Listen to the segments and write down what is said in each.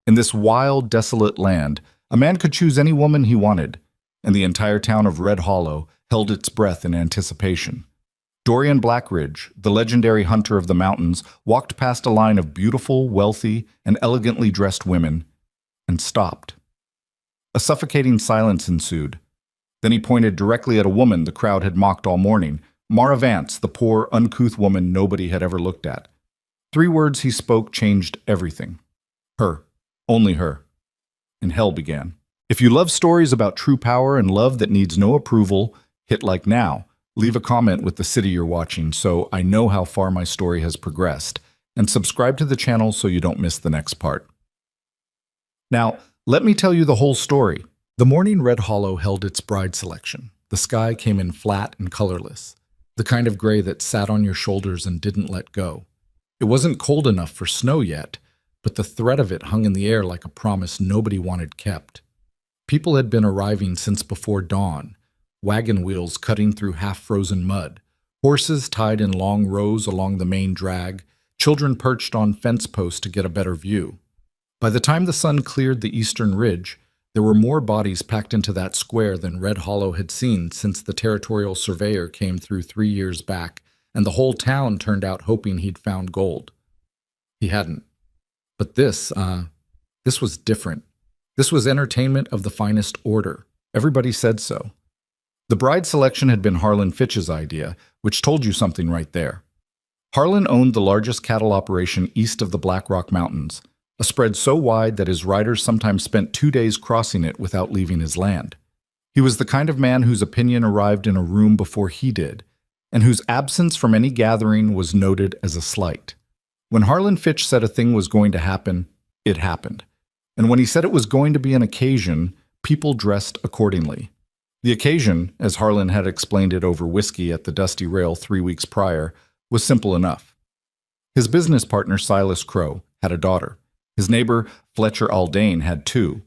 In this wild, desolate land, a man could choose any woman he wanted, and the entire town of Red Hollow held its breath in anticipation. Dorian Blackridge, the legendary hunter of the mountains, walked past a line of beautiful, wealthy, and elegantly dressed women and stopped. A suffocating silence ensued. Then he pointed directly at a woman the crowd had mocked all morning, Mara Vance, the poor, uncouth woman nobody had ever looked at. 3 words he spoke changed everything. Her. Only her. And hell began. If you love stories about true power and love that needs no approval, hit like now. Leave a comment with the city you're watching so I know how far my story has progressed. And subscribe to the channel so you don't miss the next part. Now, let me tell you the whole story. The morning Red Hollow held its bride selection. The sky came in flat and colorless, the kind of gray that sat on your shoulders and didn't let go. It wasn't cold enough for snow yet, but the threat of it hung in the air like a promise nobody wanted kept. People had been arriving since before dawn, wagon wheels cutting through half-frozen mud, horses tied in long rows along the main drag, children perched on fence posts to get a better view. By the time the sun cleared the eastern ridge, there were more bodies packed into that square than Red Hollow had seen since the territorial surveyor came through 3 years back, and the whole town turned out hoping he'd found gold. He hadn't. But this was different. This was entertainment of the finest order. Everybody said so. The bride selection had been Harlan Fitch's idea, which told you something right there. Harlan owned the largest cattle operation east of the Black Rock Mountains, a spread so wide that his riders sometimes spent 2 days crossing it without leaving his land. He was the kind of man whose opinion arrived in a room before he did, and whose absence from any gathering was noted as a slight. When Harlan Fitch said a thing was going to happen, it happened. And when he said it was going to be an occasion, people dressed accordingly. The occasion, as Harlan had explained it over whiskey at the Dusty Rail 3 weeks prior, was simple enough. His business partner, Silas Crow, had a daughter. His neighbor, Fletcher Aldane, had 2.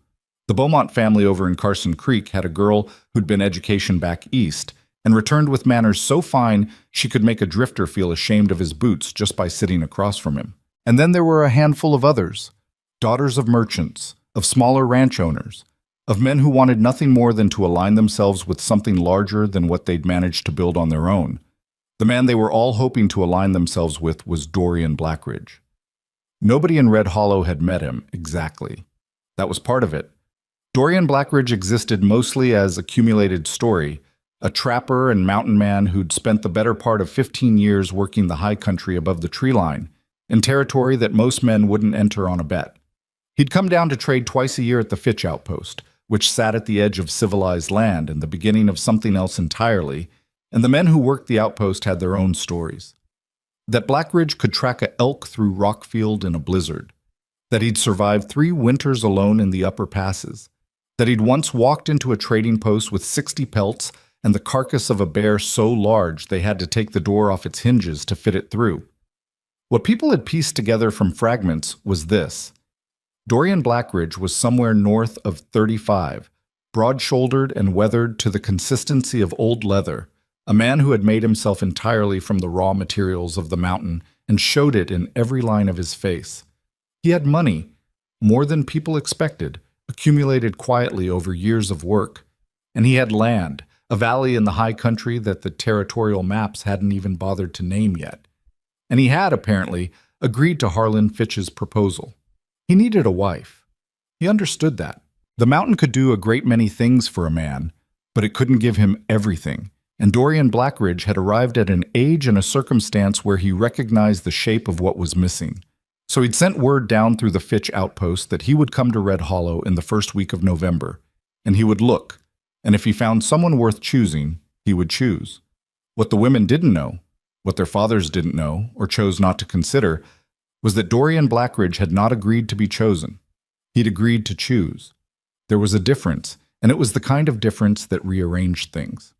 The Beaumont family over in Carson Creek had a girl who'd been education back east and returned with manners so fine she could make a drifter feel ashamed of his boots just by sitting across from him. And then there were a handful of others, daughters of merchants, of smaller ranch owners, of men who wanted nothing more than to align themselves with something larger than what they'd managed to build on their own. The man they were all hoping to align themselves with was Dorian Blackridge. Nobody in Red Hollow had met him, exactly. That was part of it. Dorian Blackridge existed mostly as accumulated story, a trapper and mountain man who'd spent the better part of 15 years working the high country above the tree line, in territory that most men wouldn't enter on a bet. He'd come down to trade twice a year at the Fitch outpost, which sat at the edge of civilized land and the beginning of something else entirely, and the men who worked the outpost had their own stories. That Blackridge could track an elk through Rockfield in a blizzard, that he'd survived 3 winters alone in the upper passes, that he'd once walked into a trading post with 60 pelts and the carcass of a bear so large they had to take the door off its hinges to fit it through. What people had pieced together from fragments was this. Dorian Blackridge was somewhere north of 35, broad-shouldered and weathered to the consistency of old leather, a man who had made himself entirely from the raw materials of the mountain and showed it in every line of his face. He had money, more than people expected, accumulated quietly over years of work. And he had land, a valley in the high country that the territorial maps hadn't even bothered to name yet. And he had, apparently, agreed to Harlan Fitch's proposal. He needed a wife. He understood that. The mountain could do a great many things for a man, but it couldn't give him everything. And Dorian Blackridge had arrived at an age and a circumstance where he recognized the shape of what was missing. So he'd sent word down through the Fitch outpost that he would come to Red Hollow in the first week of November, and he would look, and if he found someone worth choosing, he would choose. What the women didn't know, what their fathers didn't know, or chose not to consider, was that Dorian Blackridge had not agreed to be chosen. He'd agreed to choose. There was a difference, and it was the kind of difference that rearranged things.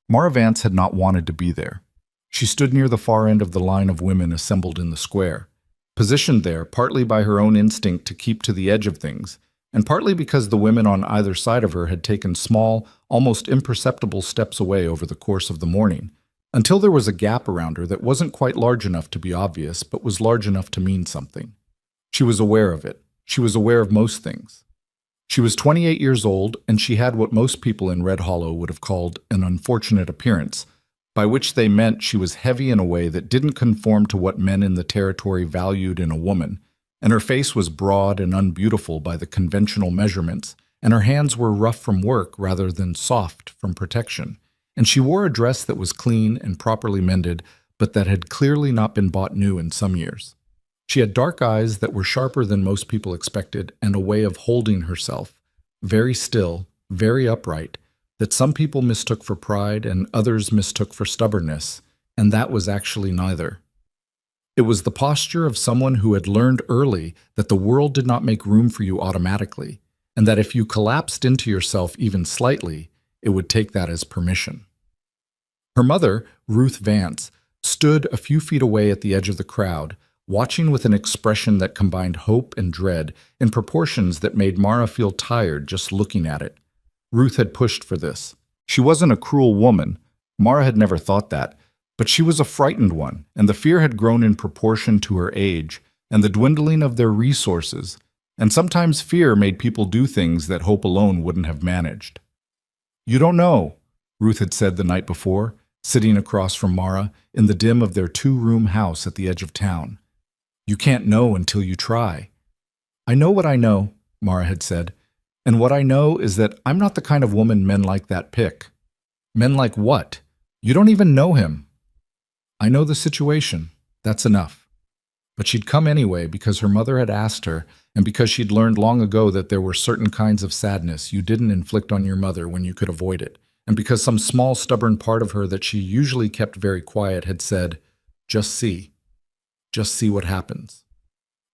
Mara Vance had not wanted to be there. She stood near the far end of the line of women assembled in the square, positioned there partly by her own instinct to keep to the edge of things, and partly because the women on either side of her had taken small, almost imperceptible steps away over the course of the morning, until there was a gap around her that wasn't quite large enough to be obvious, but was large enough to mean something. She was aware of it. She was aware of most things. She was 28 years old, and she had what most people in Red Hollow would have called an unfortunate appearance, by which they meant she was heavy in a way that didn't conform to what men in the territory valued in a woman, and her face was broad and unbeautiful by the conventional measurements, and her hands were rough from work rather than soft from protection, and she wore a dress that was clean and properly mended, but that had clearly not been bought new in some years. She had dark eyes that were sharper than most people expected, and a way of holding herself, very still, very upright, that some people mistook for pride and others mistook for stubbornness, and that was actually neither. It was the posture of someone who had learned early that the world did not make room for you automatically, and that if you collapsed into yourself even slightly, it would take that as permission. Her mother, Ruth Vance, stood a few feet away at the edge of the crowd, watching with an expression that combined hope and dread in proportions that made Mara feel tired just looking at it. Ruth had pushed for this. She wasn't a cruel woman. Mara had never thought that. But she was a frightened one, and the fear had grown in proportion to her age and the dwindling of their resources, and sometimes fear made people do things that hope alone wouldn't have managed. "You don't know," Ruth had said the night before, sitting across from Mara in the dim of their two-room house at the edge of town. "You can't know until you try." "I know what I know," Mara had said, "and what I know is that I'm not the kind of woman men like that pick." "Men like what? You don't even know him." "I know the situation. That's enough." But she'd come anyway because her mother had asked her, and because she'd learned long ago that there were certain kinds of sadness you didn't inflict on your mother when you could avoid it, and because some small stubborn part of her that she usually kept very quiet had said, "Just see. Just see what happens.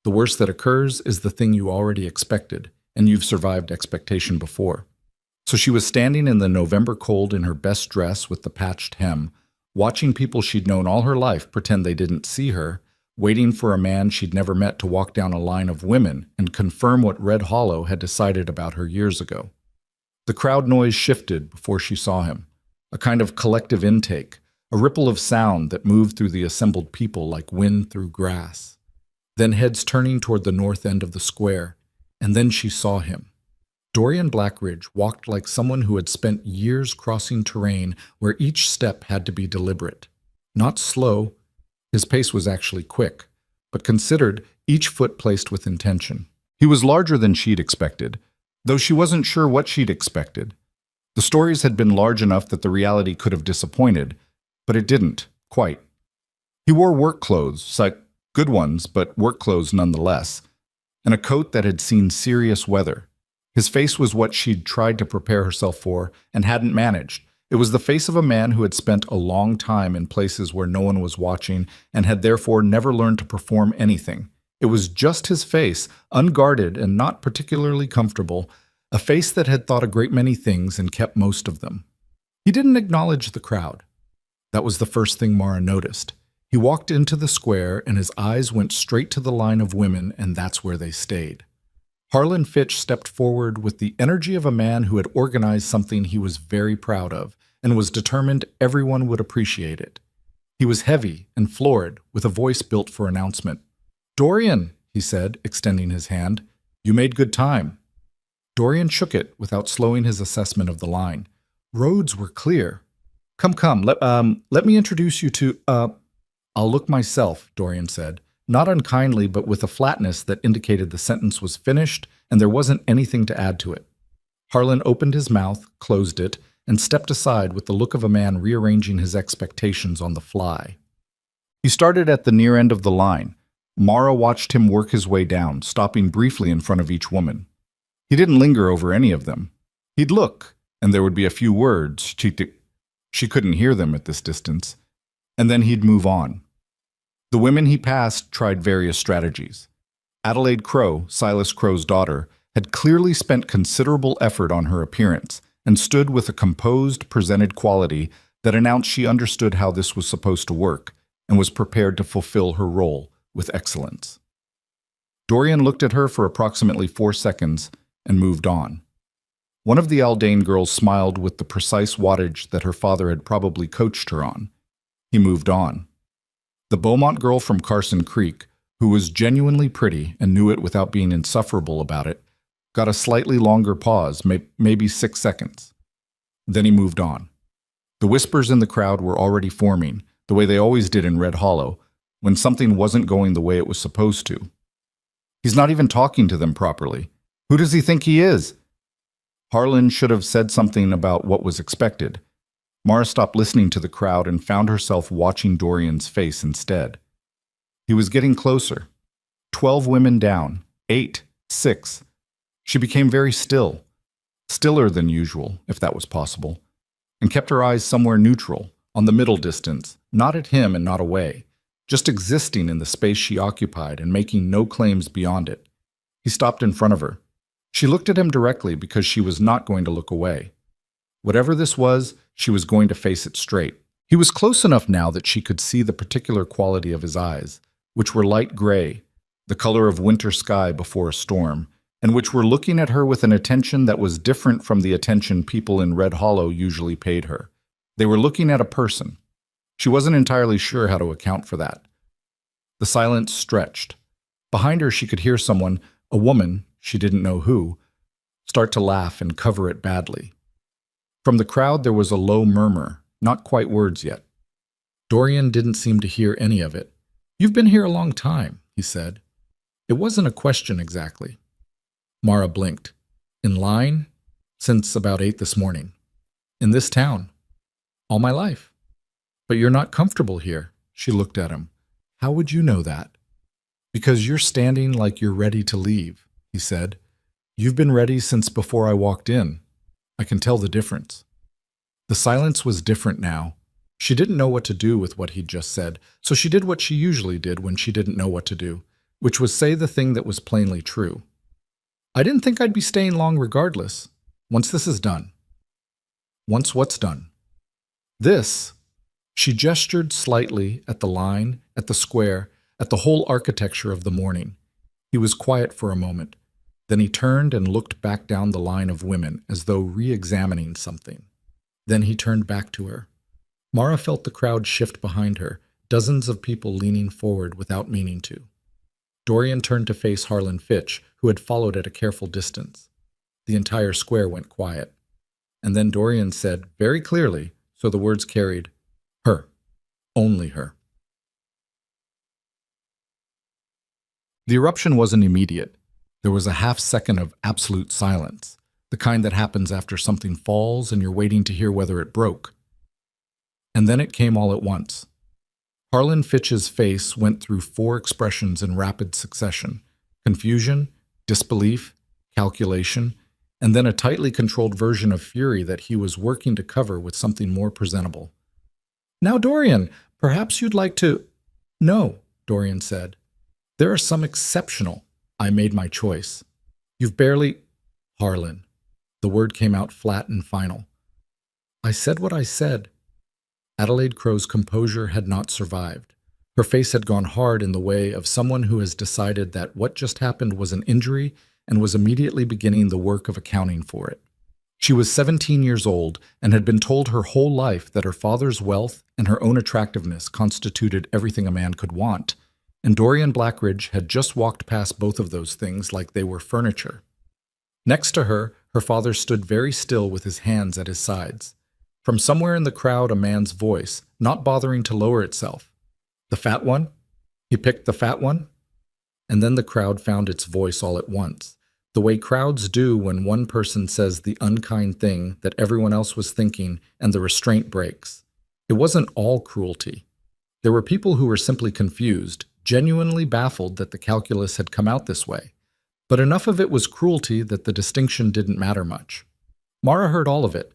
The worst that occurs is the thing you already expected, and you've survived expectation before." So she was standing in the November cold in her best dress with the patched hem, watching people she'd known all her life pretend they didn't see her, waiting for a man she'd never met to walk down a line of women and confirm what Red Hollow had decided about her years ago. The crowd noise shifted before she saw him, a kind of collective intake, a ripple of sound that moved through the assembled people like wind through grass. Then heads turning toward the north end of the square, and then she saw him. Dorian Blackridge walked like someone who had spent years crossing terrain where each step had to be deliberate. Not slow, his pace was actually quick, but considered, each foot placed with intention. He was larger than she'd expected, though she wasn't sure what she'd expected. The stories had been large enough that the reality could have disappointed, but it didn't, quite. He wore work clothes, like good ones, but work clothes nonetheless, and a coat that had seen serious weather. His face was what she'd tried to prepare herself for and hadn't managed. It was the face of a man who had spent a long time in places where no one was watching and had therefore never learned to perform anything. It was just his face, unguarded and not particularly comfortable, a face that had thought a great many things and kept most of them. He didn't acknowledge the crowd. That was the first thing Mara noticed. He walked into the square and his eyes went straight to the line of women, and that's where they stayed. Harlan Fitch stepped forward with the energy of a man who had organized something he was very proud of and was determined everyone would appreciate it. He was heavy and florid, with a voice built for announcement. "Dorian," he said, extending his hand, "you made good time." Dorian shook it without slowing his assessment of the line. Roads were clear. Come, let me introduce you to, I'll look myself," Dorian said. Not unkindly, but with a flatness that indicated the sentence was finished and there wasn't anything to add to it. Harlan opened his mouth, closed it, and stepped aside with the look of a man rearranging his expectations on the fly. He started at the near end of the line. Mara watched him work his way down, stopping briefly in front of each woman. He didn't linger over any of them. He'd look, and there would be a few words. She couldn't hear them at this distance. And then he'd move on. The women he passed tried various strategies. Adelaide Crow, Silas Crow's daughter, had clearly spent considerable effort on her appearance and stood with a composed, presented quality that announced she understood how this was supposed to work and was prepared to fulfill her role with excellence. Dorian looked at her for approximately 4 seconds and moved on. One of the Aldane girls smiled with the precise wattage that her father had probably coached her on. He moved on. The Beaumont girl from Carson Creek, who was genuinely pretty and knew it without being insufferable about it, got a slightly longer pause, maybe 6 seconds. Then he moved on. The whispers in the crowd were already forming, the way they always did in Red Hollow, when something wasn't going the way it was supposed to. He's not even talking to them properly. Who does he think he is? Harlan should have said something about what was expected. Mara stopped listening to the crowd and found herself watching Dorian's face instead. He was getting closer. 12 women down. 8. 6. She became very still. Stiller than usual, if that was possible, and kept her eyes somewhere neutral, on the middle distance, not at him and not away, just existing in the space she occupied and making no claims beyond it. He stopped in front of her. She looked at him directly because she was not going to look away. Whatever this was, she was going to face it straight. He was close enough now that she could see the particular quality of his eyes, which were light gray, the color of winter sky before a storm, and which were looking at her with an attention that was different from the attention people in Red Hollow usually paid her. They were looking at a person. She wasn't entirely sure how to account for that. The silence stretched. Behind her she could hear someone, a woman, she didn't know who, start to laugh and cover it badly. From the crowd there was a low murmur, not quite words yet. Dorian didn't seem to hear any of it. "You've been here a long time," he said. It wasn't a question exactly. Mara blinked. "In line? Since about 8 this morning. In this town. All my life." "But you're not comfortable here." She looked at him. "How would you know that?" "Because you're standing like you're ready to leave," he said. "You've been ready since before I walked in. I can tell the difference." The silence was different now. She didn't know what to do with what he'd just said, so she did what she usually did when she didn't know what to do, which was say the thing that was plainly true. "I didn't think I'd be staying long regardless. Once this is done." "Once what's done?" "This." She gestured slightly at the line, at the square, at the whole architecture of the morning. He was quiet for a moment. Then he turned and looked back down the line of women as though re-examining something. Then he turned back to her. Mara felt the crowd shift behind her, dozens of people leaning forward without meaning to. Dorian turned to face Harlan Fitch, who had followed at a careful distance. The entire square went quiet. And then Dorian said, very clearly, so the words carried, "Her. Only her." The eruption wasn't immediate. There was a half-second of absolute silence, the kind that happens after something falls and you're waiting to hear whether it broke. And then it came all at once. Harlan Fitch's face went through 4 expressions in rapid succession: confusion, disbelief, calculation, and then a tightly controlled version of fury that he was working to cover with something more presentable. "Now, Dorian, perhaps you'd like to—" "No," Dorian said. "There are some exceptional. I made my choice. You've barely—" "Harlan." The word came out flat and final. "I said what I said." Adelaide Crow's composure had not survived. Her face had gone hard in the way of someone who has decided that what just happened was an injury and was immediately beginning the work of accounting for it. She was 17 years old and had been told her whole life that her father's wealth and her own attractiveness constituted everything a man could want, and Dorian Blackridge had just walked past both of those things like they were furniture. Next to her, her father stood very still with his hands at his sides. From somewhere in the crowd, a man's voice, not bothering to lower itself. "The fat one? He picked the fat one?" And then the crowd found its voice all at once, the way crowds do when one person says the unkind thing that everyone else was thinking and the restraint breaks. It wasn't all cruelty. There were people who were simply confused, genuinely baffled that the calculus had come out this way. But enough of it was cruelty that the distinction didn't matter much. Mara heard all of it.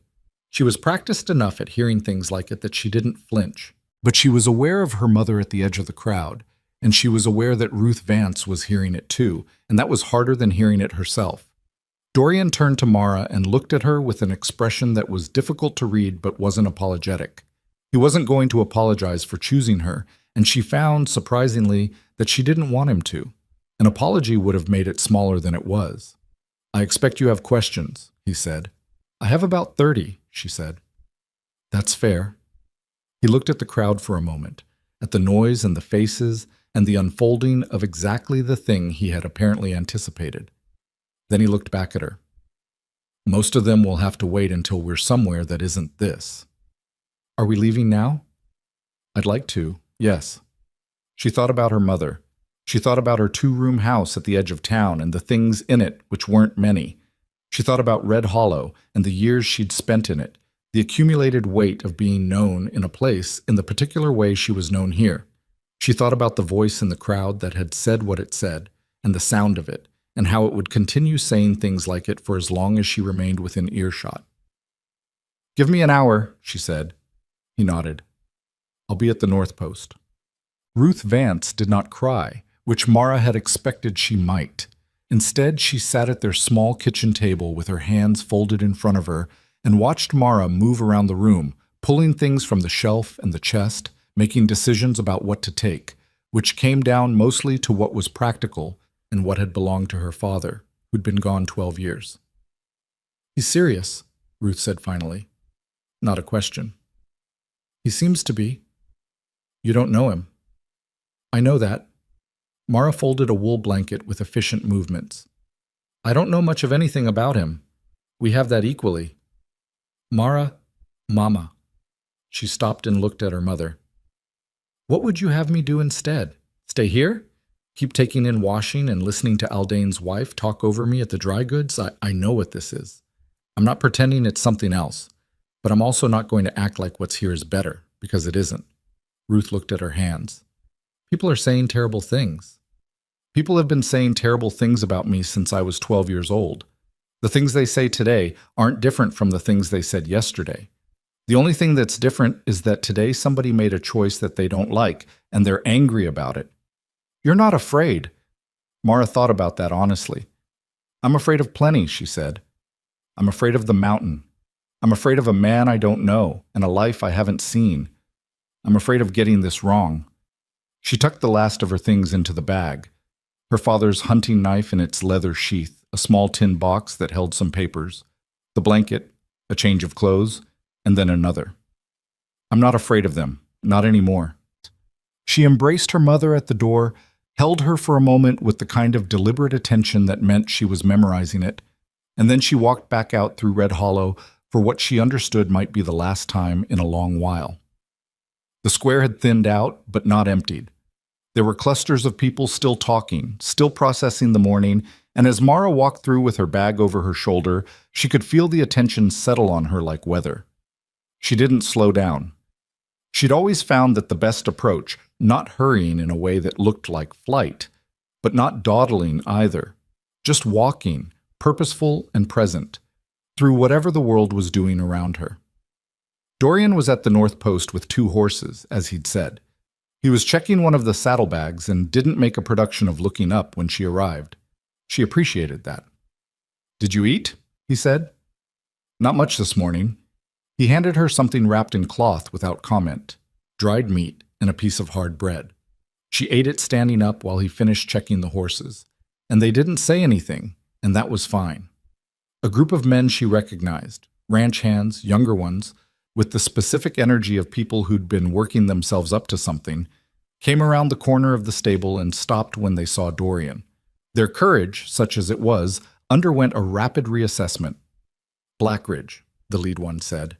She was practiced enough at hearing things like it that she didn't flinch. But she was aware of her mother at the edge of the crowd, and she was aware that Ruth Vance was hearing it too, and that was harder than hearing it herself. Dorian turned to Mara and looked at her with an expression that was difficult to read but wasn't apologetic. He wasn't going to apologize for choosing her, and she found, surprisingly, that she didn't want him to. An apology would have made it smaller than it was. "I expect you have questions," he said. "I have about 30, she said. "That's fair." He looked at the crowd for a moment, at the noise and the faces, and the unfolding of exactly the thing he had apparently anticipated. Then he looked back at her. Most of them will have to wait until we're somewhere that isn't this. Are we leaving now? I'd like to, yes. She thought about her mother. She thought about her two-room house at the edge of town and the things in it, which weren't many. She thought about Red Hollow and the years she'd spent in it, the accumulated weight of being known in a place in the particular way she was known here. She thought about the voice in the crowd that had said what it said, and the sound of it, and how it would continue saying things like it for as long as she remained within earshot. "Give me an hour," she said. He nodded. "I'll be at the North Post." Ruth Vance did not cry, which Mara had expected she might. Instead, she sat at their small kitchen table with her hands folded in front of her and watched Mara move around the room, pulling things from the shelf and the chest, making decisions about what to take, which came down mostly to what was practical and what had belonged to her father, who'd been gone 12 years. "He's serious," Ruth said finally. Not a question. "He seems to be." "You don't know him." "I know that." Mara folded a wool blanket with efficient movements. "I don't know much of anything about him. We have that equally." Mama. She stopped and looked at her mother. "What would you have me do instead? Stay here? Keep taking in washing and listening to Aldane's wife talk over me at the dry goods? I know what this is. I'm not pretending it's something else, but I'm also not going to act like what's here is better, because it isn't." Ruth looked at her hands. "People are saying terrible things. People have been saying terrible things about me since I was 12 years old. The things they say today aren't different from the things they said yesterday. The only thing that's different is that today somebody made a choice that they don't like, and they're angry about it. You're not afraid." Mara thought about that honestly. "I'm afraid of plenty," she said. "I'm afraid of the mountain. I'm afraid of a man I don't know and a life I haven't seen. I'm afraid of getting this wrong." She tucked the last of her things into the bag. Her father's hunting knife in its leather sheath, a small tin box that held some papers, the blanket, a change of clothes, and then another. "I'm not afraid of them, not anymore." She embraced her mother at the door, held her for a moment with the kind of deliberate attention that meant she was memorizing it, and then she walked back out through Red Hollow for what she understood might be the last time in a long while. The square had thinned out, but not emptied. There were clusters of people still talking, still processing the morning, and as Mara walked through with her bag over her shoulder, she could feel the attention settle on her like weather. She didn't slow down. She'd always found that the best approach, not hurrying in a way that looked like flight, but not dawdling either, just walking, purposeful and present, through whatever the world was doing around her. Dorian was at the North Post with 2 horses, as he'd said. He was checking one of the saddlebags and didn't make a production of looking up when she arrived. She appreciated that. "Did you eat?" he said. "Not much this morning." He handed her something wrapped in cloth without comment, dried meat and a piece of hard bread. She ate it standing up while he finished checking the horses, and they didn't say anything, and that was fine. A group of men she recognized, ranch hands, younger ones, with the specific energy of people who'd been working themselves up to something, came around the corner of the stable and stopped when they saw Dorian. Their courage, such as it was, underwent a rapid reassessment. "Blackridge," the lead one said.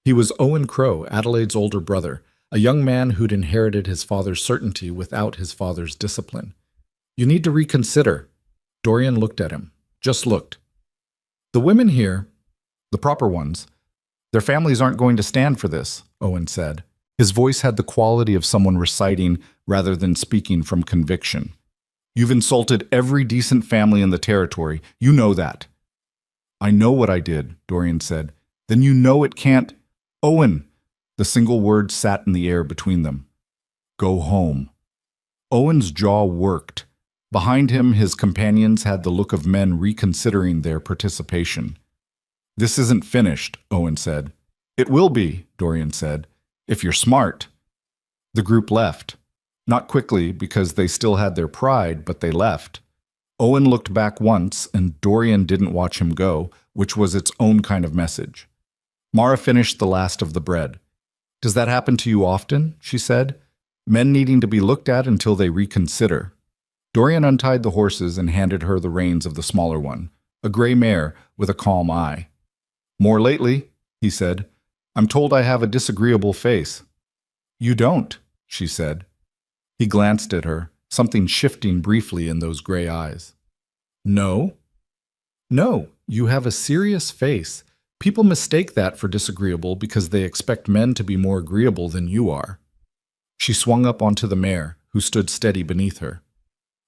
He was Owen Crow, Adelaide's older brother, a young man who'd inherited his father's certainty without his father's discipline. "You need to reconsider." Dorian looked at him, just looked. "The women here, the proper ones, their families aren't going to stand for this," Owen said. His voice had the quality of someone reciting rather than speaking from conviction. "You've insulted every decent family in the territory. You know that." "I know what I did," Dorian said. "Then you know it can't—" "Owen!" The single word sat in the air between them. "Go home." Owen's jaw worked. Behind him, his companions had the look of men reconsidering their participation. "This isn't finished," Owen said. "It will be," Dorian said, "if you're smart." The group left. Not quickly, because they still had their pride, but they left. Owen looked back once, and Dorian didn't watch him go, which was its own kind of message. Mara finished the last of the bread. "Does that happen to you often?" she said. Men needing to be looked at until they reconsider. Dorian untied the horses and handed her the reins of the smaller one, a gray mare with a calm eye. More lately, he said. I'm told I have a disagreeable face. You don't, she said. He glanced at her, something shifting briefly in those gray eyes. No? No, you have a serious face. People mistake that for disagreeable because they expect men to be more agreeable than you are. She swung up onto the mare, who stood steady beneath her.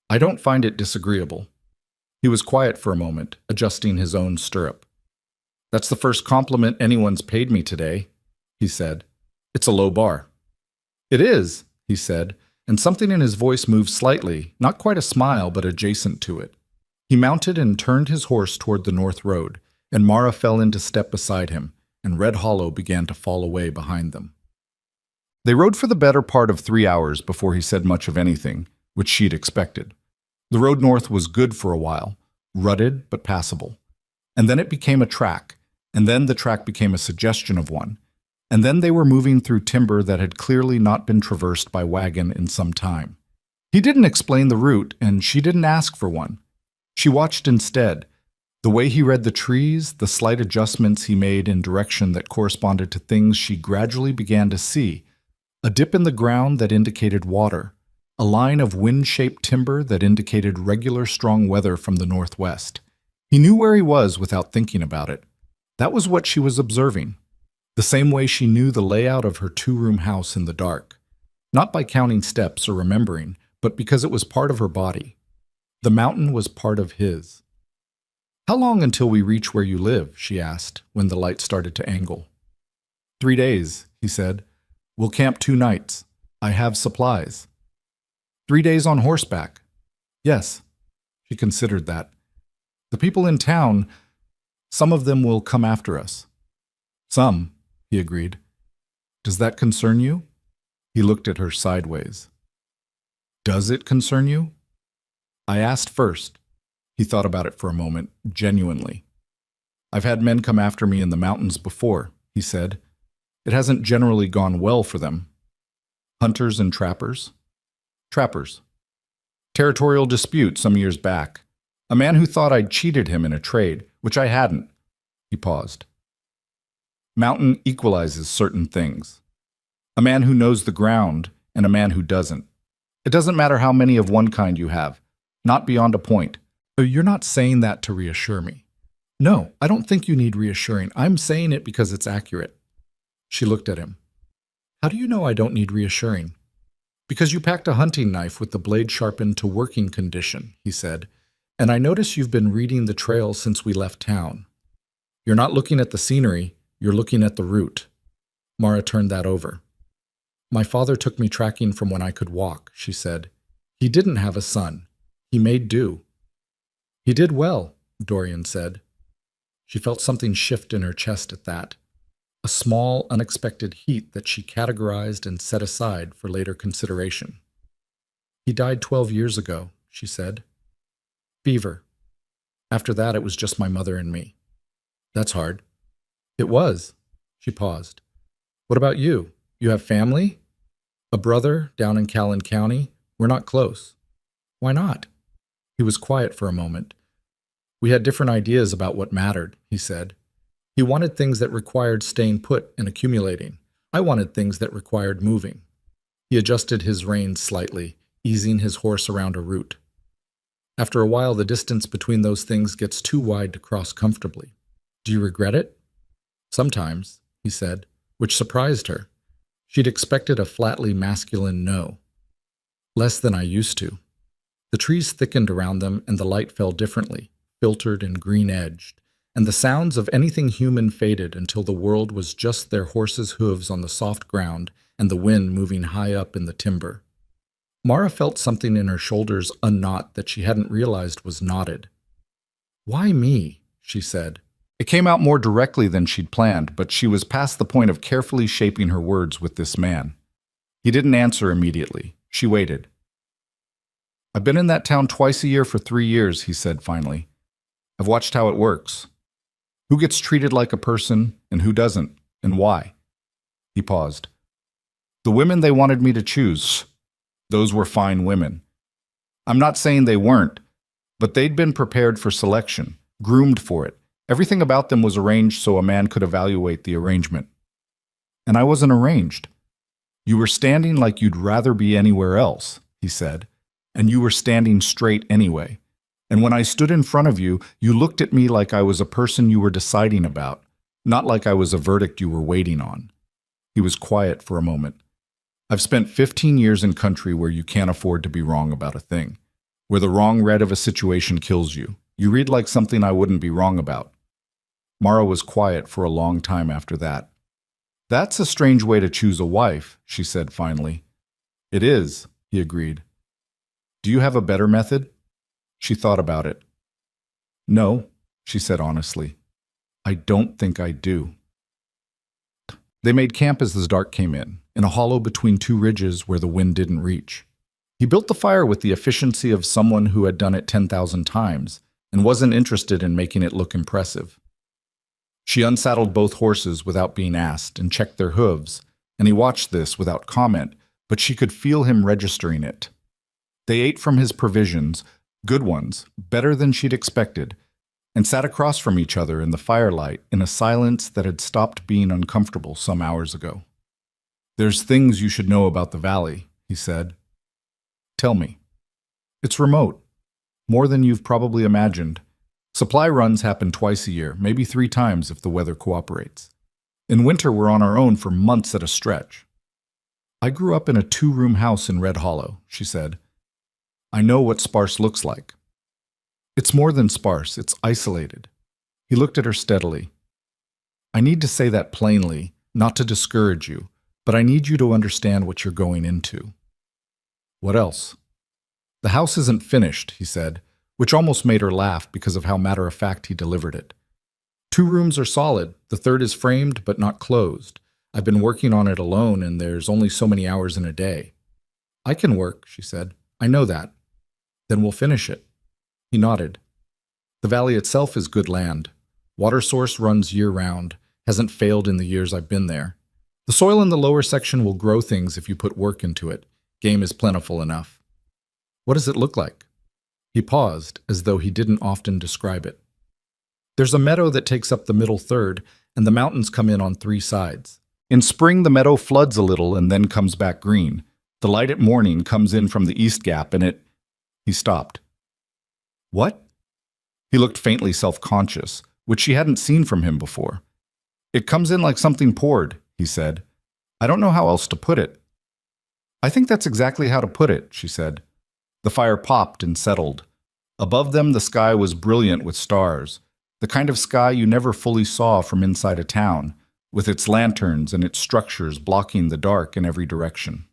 I don't find it disagreeable. He was quiet for a moment, adjusting his own stirrup. That's the first compliment anyone's paid me today, he said. It's a low bar. It is, he said, and something in his voice moved slightly, not quite a smile, but adjacent to it. He mounted and turned his horse toward the north road, and Mara fell into step beside him, and Red Hollow began to fall away behind them. They rode for the better part of 3 hours before he said much of anything, which she'd expected. The road north was good for a while, rutted but passable. And then it became a track, and then the track became a suggestion of one. And then they were moving through timber that had clearly not been traversed by wagon in some time. He didn't explain the route, and she didn't ask for one. She watched instead. The way he read the trees, the slight adjustments he made in direction that corresponded to things she gradually began to see. A dip in the ground that indicated water. A line of wind-shaped timber that indicated regular strong weather from the northwest. He knew where he was without thinking about it. That was what she was observing. The same way she knew the layout of her two-room house in the dark. Not by counting steps or remembering, but because it was part of her body. The mountain was part of his. How long until we reach where you live? She asked, when the light started to angle. 3 days, he said. We'll camp 2 nights. I have supplies. 3 days on horseback. Yes, she considered that. The people in town, some of them will come after us. Some, he agreed. Does that concern you? He looked at her sideways. Does it concern you? I asked first. He thought about it for a moment, genuinely. I've had men come after me in the mountains before, he said. It hasn't generally gone well for them. Hunters and trappers? Trappers. Territorial dispute some years back. A man who thought I'd cheated him in a trade, which I hadn't. He paused. Mountain equalizes certain things. A man who knows the ground and a man who doesn't. It doesn't matter how many of one kind you have. Not beyond a point. You're not saying that to reassure me. No, I don't think you need reassuring. I'm saying it because it's accurate. She looked at him. How do you know I don't need reassuring? Because you packed a hunting knife with the blade sharpened to working condition, he said, and I notice you've been reading the trail since we left town. You're not looking at the scenery, you're looking at the route. Mara turned that over. My father took me tracking from when I could walk, she said. He didn't have a son. He made do. He did well, Dorian said. She felt something shift in her chest at that. A small, unexpected heat that she categorized and set aside for later consideration. He died 12 years ago, she said. Fever. After that, it was just my mother and me. That's hard. It was. She paused. What about you? You have family? A brother down in Callan County? We're not close. Why not? He was quiet for a moment. We had different ideas about what mattered, he said. He wanted things that required staying put and accumulating. I wanted things that required moving. He adjusted his reins slightly, easing his horse around a root. After a while, the distance between those things gets too wide to cross comfortably. Do you regret it? Sometimes, he said, which surprised her. She'd expected a flatly masculine no. Less than I used to. The trees thickened around them and the light fell differently, filtered and green-edged, and the sounds of anything human faded until the world was just their horses' hooves on the soft ground and the wind moving high up in the timber. Mara felt something in her shoulders unknot that she hadn't realized was knotted. Why me? She said. It came out more directly than she'd planned, but she was past the point of carefully shaping her words with this man. He didn't answer immediately. She waited. I've been in that town twice a year for 3 years, he said finally. I've watched how it works. Who gets treated like a person and who doesn't, and why? He paused. The women they wanted me to choose, those were fine women. I'm not saying they weren't, but they'd been prepared for selection, groomed for it. Everything about them was arranged so a man could evaluate the arrangement. And I wasn't arranged. You were standing like you'd rather be anywhere else, he said, and you were standing straight anyway. And when I stood in front of you, you looked at me like I was a person you were deciding about, not like I was a verdict you were waiting on. He was quiet for a moment. I've spent 15 years in country where you can't afford to be wrong about a thing, where the wrong read of a situation kills you. You read like something I wouldn't be wrong about. Mara was quiet for a long time after that. That's a strange way to choose a wife, she said finally. It is, he agreed. Do you have a better method? She thought about it. No, she said honestly. I don't think I do. They made camp as the dark came in a hollow between two ridges where the wind didn't reach. He built the fire with the efficiency of someone who had done it 10,000 times and wasn't interested in making it look impressive. She unsaddled both horses without being asked and checked their hooves, and he watched this without comment, but she could feel him registering it. They ate from his provisions, good ones, better than she'd expected, and sat across from each other in the firelight in a silence that had stopped being uncomfortable some hours ago. There's things you should know about the valley, he said. Tell me. It's remote, more than you've probably imagined. Supply runs happen twice a year, maybe 3 times if the weather cooperates. In winter, we're on our own for months at a stretch. I grew up in a 2-room house in Red Hollow, she said. I know what sparse looks like. It's more than sparse, it's isolated. He looked at her steadily. I need to say that plainly, not to discourage you, but I need you to understand what you're going into. What else? The house isn't finished, he said, which almost made her laugh because of how matter-of-fact he delivered it. 2 rooms are solid, the 3rd is framed but not closed. I've been working on it alone and there's only so many hours in a day. I can work, she said. I know that. Then we'll finish it. He nodded. The valley itself is good land. Water source runs year-round, hasn't failed in the years I've been there. The soil in the lower section will grow things if you put work into it. Game is plentiful enough. What does it look like? He paused, as though he didn't often describe it. There's a meadow that takes up the middle third, and the mountains come in on 3 sides. In spring, the meadow floods a little and then comes back green. The light at morning comes in from the east gap, and it... He stopped. What? He looked faintly self-conscious, which she hadn't seen from him before. It comes in like something poured, he said. I don't know how else to put it. I think that's exactly how to put it, she said. The fire popped and settled. Above them, the sky was brilliant with stars, the kind of sky you never fully saw from inside a town, with its lanterns and its structures blocking the dark in every direction.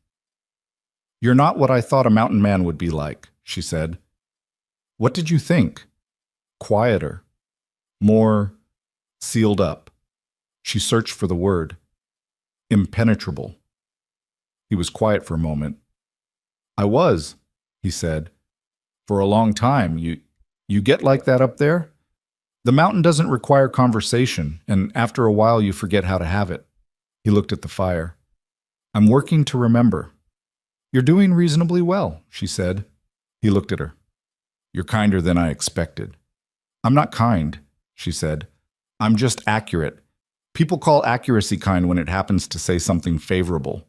You're not what I thought a mountain man would be like, she said. What did you think? Quieter. More sealed up. She searched for the word. Impenetrable. He was quiet for a moment. I was, he said. For a long time. You get like that up there? The mountain doesn't require conversation, and after a while you forget how to have it. He looked at the fire. I'm working to remember. You're doing reasonably well, she said. He looked at her. You're kinder than I expected. I'm not kind, she said. I'm just accurate. People call accuracy kind when it happens to say something favorable.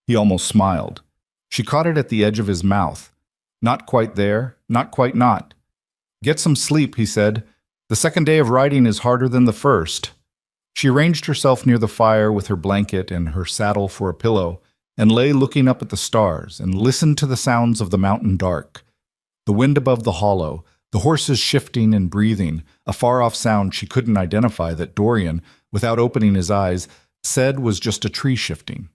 He almost smiled. She caught it at the edge of his mouth. Not quite there, not quite not. Get some sleep, he said. The second day of riding is harder than the first. She arranged herself near the fire with her blanket and her saddle for a pillow, and lay looking up at the stars and listened to the sounds of the mountain dark. The wind above the hollow, the horses shifting and breathing, a far-off sound she couldn't identify that Dorian, without opening his eyes, said was just a tree shifting.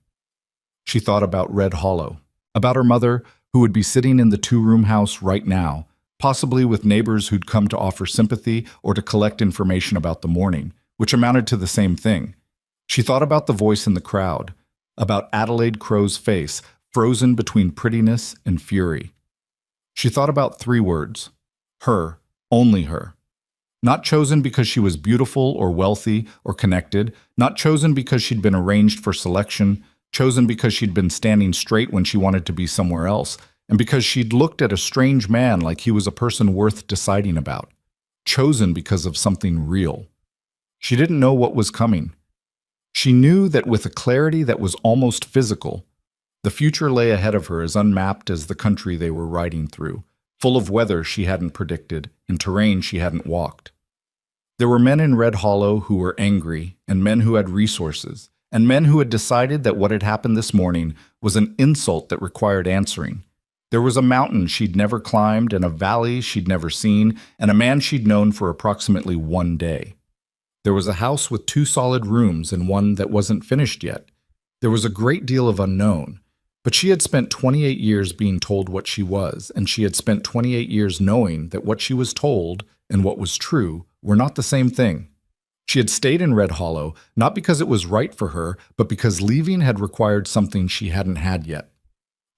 She thought about Red Hollow, about her mother, who would be sitting in the 2-room house right now, possibly with neighbors who'd come to offer sympathy or to collect information about the morning, which amounted to the same thing. She thought about the voice in the crowd, about Adelaide Crow's face, frozen between prettiness and fury. She thought about 3 words. Her, only her. Not chosen because she was beautiful or wealthy or connected, not chosen because she'd been arranged for selection, Chosen because she'd been standing straight when she wanted to be somewhere else, and because she'd looked at a strange man like he was a person worth deciding about. Chosen because of something real. She didn't know what was coming. She knew that with a clarity that was almost physical, the future lay ahead of her as unmapped as the country they were riding through, full of weather she hadn't predicted and terrain she hadn't walked. There were men in Red Hollow who were angry, and men who had resources, and men who had decided that what had happened this morning was an insult that required answering. There was a mountain she'd never climbed, and a valley she'd never seen, and a man she'd known for approximately one day. There was a house with 2 solid rooms and one that wasn't finished yet. There was a great deal of unknown, but she had spent 28 years being told what she was, and she had spent 28 years knowing that what she was told and what was true were not the same thing. She had stayed in Red Hollow, not because it was right for her, but because leaving had required something she hadn't had yet.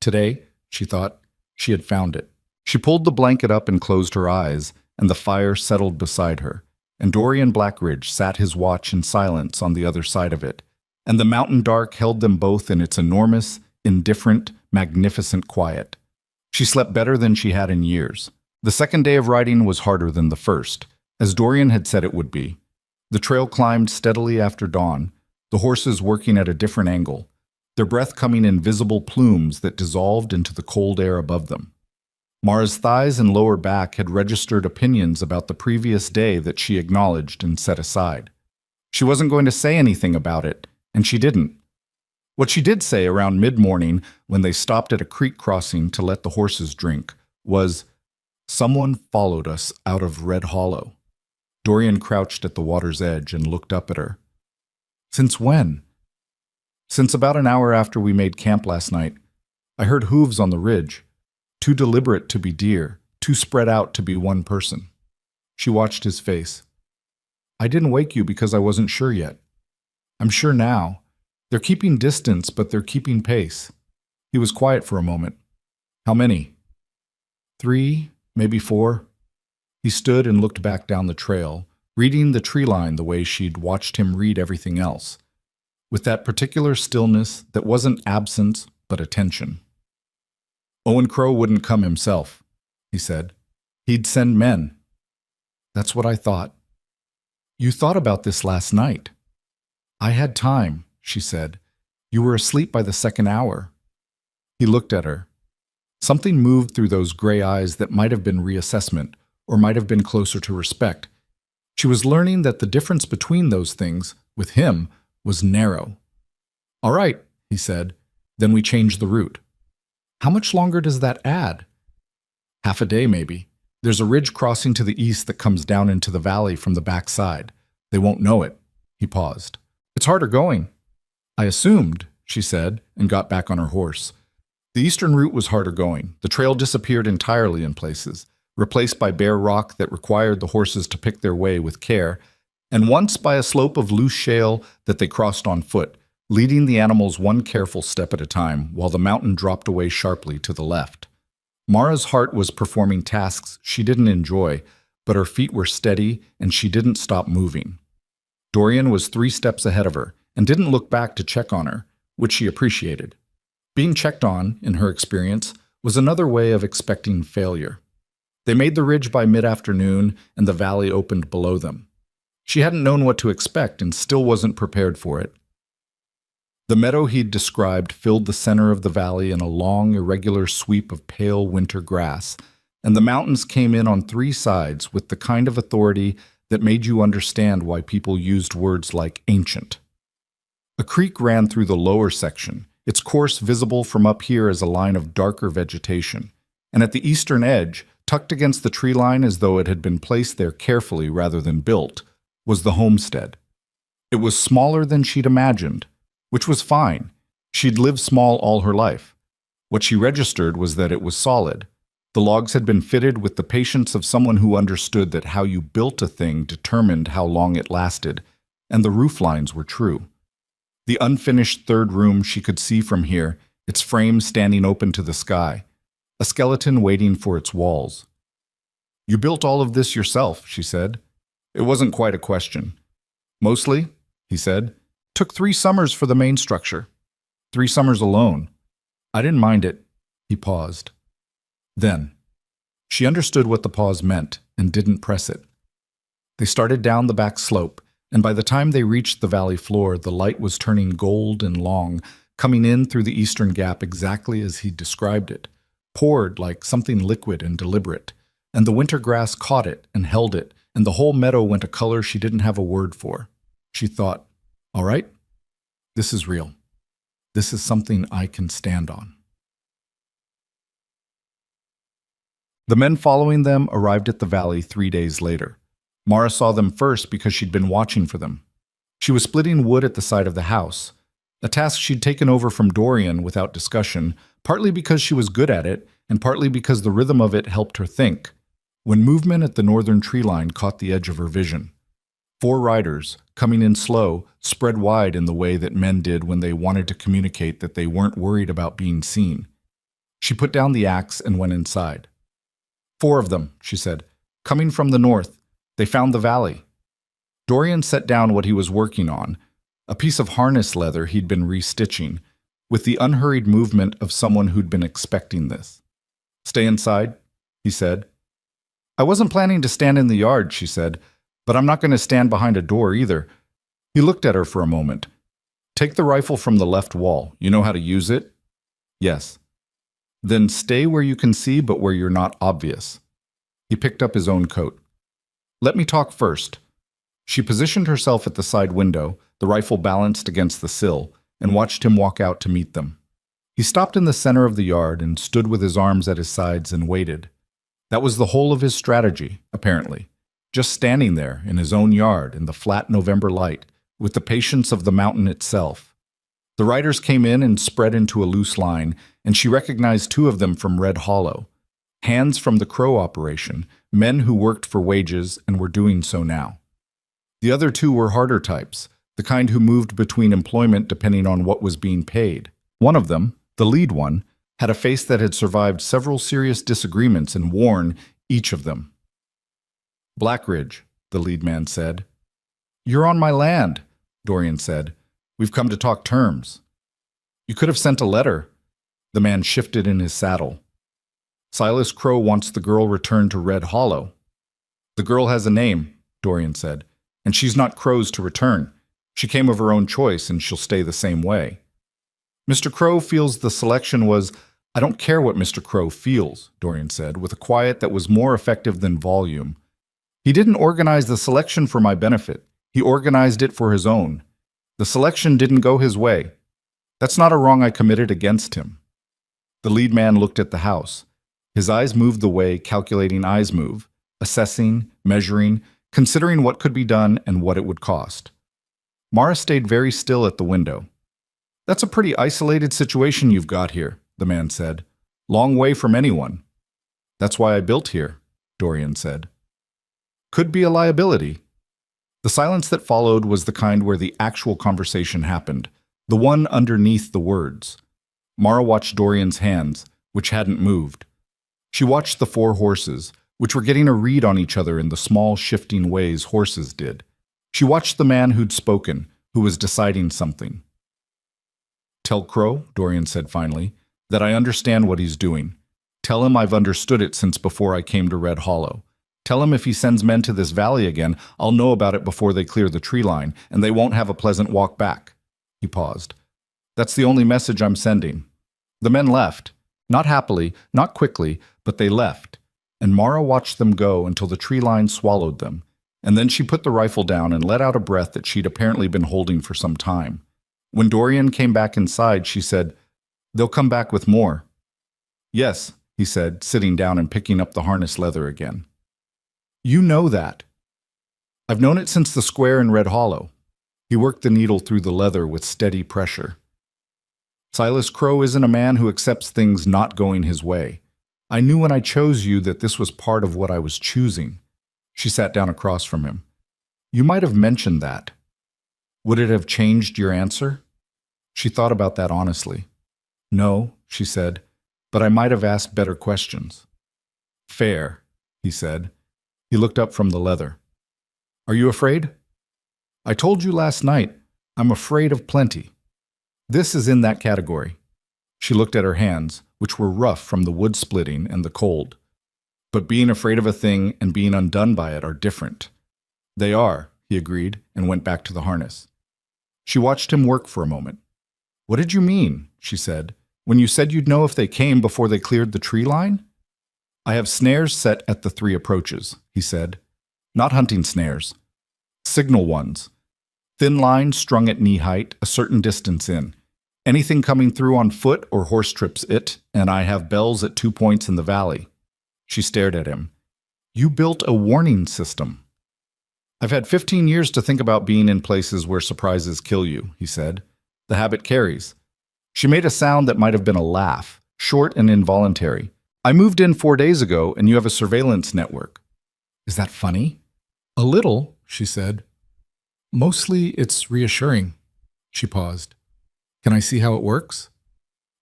Today, she thought, she had found it. She pulled the blanket up and closed her eyes, and the fire settled beside her, and Dorian Blackridge sat his watch in silence on the other side of it, and the mountain dark held them both in its enormous, indifferent, magnificent quiet. She slept better than she had in years. The second day of riding was harder than the first, as Dorian had said it would be. The trail climbed steadily after dawn, the horses working at a different angle, their breath coming in visible plumes that dissolved into the cold air above them. Mara's thighs and lower back had registered opinions about the previous day that she acknowledged and set aside. She wasn't going to say anything about it, and she didn't. What she did say around mid-morning, when they stopped at a creek crossing to let the horses drink, was, "Someone followed us out of Red Hollow." Dorian crouched at the water's edge and looked up at her. "Since when?" "Since about an hour after we made camp last night. I heard hooves on the ridge. Too deliberate to be deer, too spread out to be one person." She watched his face. "I didn't wake you because I wasn't sure yet. I'm sure now. They're keeping distance, but they're keeping pace." He was quiet for a moment. "How many?" "3, maybe 4. He stood and looked back down the trail, reading the tree line the way she'd watched him read everything else, with that particular stillness that wasn't absence but attention. "Owen Crow wouldn't come himself," he said. "He'd send men." "That's what I thought." "You thought about this last night." "I had time," she said. "You were asleep by the second hour." He looked at her. Something moved through those gray eyes that might have been reassessment, or might have been closer to respect. She was learning that the difference between those things, with him, was narrow. "All right," he said. "Then we change the route." "How much longer does that add?" "Half a day, maybe. There's a ridge crossing to the east that comes down into the valley from the back side. They won't know it." He paused. "It's harder going." "I assumed," she said, and got back on her horse. The eastern route was harder going. The trail disappeared entirely in places, replaced by bare rock that required the horses to pick their way with care, and once by a slope of loose shale that they crossed on foot, leading the animals one careful step at a time while the mountain dropped away sharply to the left. Mara's heart was performing tasks she didn't enjoy, but her feet were steady and she didn't stop moving. Dorian was 3 steps ahead of her and didn't look back to check on her, which she appreciated. Being checked on, in her experience, was another way of expecting failure. They made the ridge by mid-afternoon, and the valley opened below them. She hadn't known what to expect and still wasn't prepared for it. The meadow he'd described filled the center of the valley in a long, irregular sweep of pale winter grass, and the mountains came in on 3 sides with the kind of authority that made you understand why people used words like ancient. A creek ran through the lower section, its course visible from up here as a line of darker vegetation, and at the eastern edge, tucked against the tree line as though it had been placed there carefully rather than built, was the homestead. It was smaller than she'd imagined, which was fine. She'd lived small all her life. What she registered was that it was solid. The logs had been fitted with the patience of someone who understood that how you built a thing determined how long it lasted, and the roof lines were true. The unfinished 3rd room she could see from here, its frame standing open to the sky, a skeleton waiting for its walls. "You built all of this yourself," she said. It wasn't quite a question. "Mostly," he said. "Took 3 summers for the main structure." 3 summers alone. I didn't mind it." He paused. Then, she understood what the pause meant and didn't press it. They started down the back slope, and by the time they reached the valley floor, the light was turning gold and long, coming in through the eastern gap exactly as he described it, poured like something liquid and deliberate, and the winter grass caught it and held it, and the whole meadow went a color she didn't have a word for. She thought, "All right, this is real. This is something I can stand on." The men following them arrived at the valley 3 days later. Mara saw them first because she'd been watching for them. She was splitting wood at the side of the house, a task she'd taken over from Dorian without discussion, partly because she was good at it, and partly because the rhythm of it helped her think, when movement at the northern tree line caught the edge of her vision. 4 riders, coming in slow, spread wide in the way that men did when they wanted to communicate that they weren't worried about being seen. She put down the axe and went inside. 4 of them, she said, coming from the north. They found the valley. Dorian set down what he was working on, a piece of harness leather he'd been restitching, with the unhurried movement of someone who'd been expecting this. "Stay inside," he said. "I wasn't planning to stand in the yard," she said, "but I'm not going to stand behind a door either." He looked at her for a moment. "Take the rifle from the left wall. You know how to use it?" "Yes." "Then stay where you can see but where you're not obvious." He picked up his own coat. "Let me talk first." She positioned herself at the side window, the rifle balanced against the sill, and watched him walk out to meet them. He stopped in the center of the yard and stood with his arms at his sides and waited. That was the whole of his strategy, apparently. Just standing there in his own yard in the flat November light, with the patience of the mountain itself. The riders came in and spread into a loose line, and she recognized 2 of them from Red Hollow. Hands from the Crow operation, men who worked for wages and were doing so now. The other 2 were harder types, the kind who moved between employment depending on what was being paid. One of them, the lead one, had a face that had survived several serious disagreements and worn each of them. "Blackridge," the lead man said. "You're on my land," Dorian said. "We've come to talk terms." "You could have sent a letter." The man shifted in his saddle. "Silas Crow wants the girl returned to Red Hollow." "The girl has a name," Dorian said, "and she's not Crow's to return. She came of her own choice, and she'll stay the same way." "Mr. Crow feels the selection was—" "I don't care what Mr. Crow feels," Dorian said, with a quiet that was more effective than volume. "He didn't organize the selection for my benefit. He organized it for his own. The selection didn't go his way. That's not a wrong I committed against him." The lead man looked at the house. His eyes moved the way calculating eyes move, assessing, measuring, considering what could be done and what it would cost. Mara stayed very still at the window. "That's a pretty isolated situation you've got here," the man said. "Long way from anyone." "That's why I built here," Dorian said. "Could be a liability." The silence that followed was the kind where the actual conversation happened, the one underneath the words. Mara watched Dorian's hands, which hadn't moved. She watched the 4 horses, which were getting a read on each other in the small, shifting ways horses did. She watched the man who'd spoken, who was deciding something. "Tell Crow," Dorian said finally, "that I understand what he's doing. Tell him I've understood it since before I came to Red Hollow. Tell him if he sends men to this valley again, I'll know about it before they clear the tree line, and they won't have a pleasant walk back." He paused. "That's the only message I'm sending." The men left. Not happily, not quickly, but they left, and Mara watched them go until the tree line swallowed them, and then she put the rifle down and let out a breath that she'd apparently been holding for some time. When Dorian came back inside, she said, "They'll come back with more." "Yes," he said, sitting down and picking up the harness leather again. "You know that." "I've known it since the square in Red Hollow." He worked the needle through the leather with steady pressure. "Silas Crow isn't a man who accepts things not going his way. I knew when I chose you that this was part of what I was choosing." She sat down across from him. "You might have mentioned that. Would it have changed your answer?" She thought about that honestly. "No," she said, "but I might have asked better questions." "Fair," he said. He looked up from the leather. "Are you afraid?" "I told you last night, I'm afraid of plenty." This is in that category. She looked at her hands, which were rough from the wood splitting and the cold. But being afraid of a thing and being undone by it are different. They are, he agreed, and went back to the harness. She watched him work for a moment. What did you mean, she said, when you said you'd know if they came before they cleared the tree line? I have snares set at the 3 approaches, he said. Not hunting snares. Signal ones. Thin lines strung at knee height, a certain distance in. Anything coming through on foot or horse trips it, and I have bells at 2 points in the valley. She stared at him. You built a warning system. I've had 15 years to think about being in places where surprises kill you, he said. The habit carries. She made a sound that might have been a laugh, short and involuntary. I moved in 4 days ago, and you have a surveillance network. Is that funny? A little, she said. Mostly it's reassuring. She paused. Can I see how it works?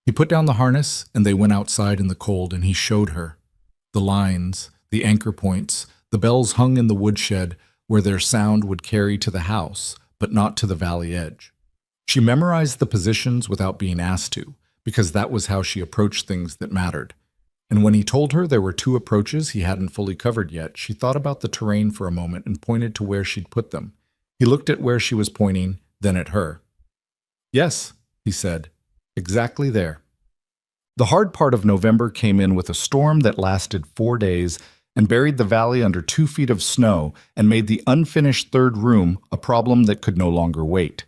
He put down the harness, and they went outside in the cold, and he showed her. The lines, the anchor points, the bells hung in the woodshed where their sound would carry to the house, but not to the valley edge. She memorized the positions without being asked to, because that was how she approached things that mattered. And when he told her there were 2 approaches he hadn't fully covered yet, she thought about the terrain for a moment and pointed to where she'd put them. He looked at where she was pointing, then at her. Yes, he said, exactly there. The hard part of November came in with a storm that lasted 4 days and buried the valley under 2 feet of snow and made the unfinished 3rd room a problem that could no longer wait.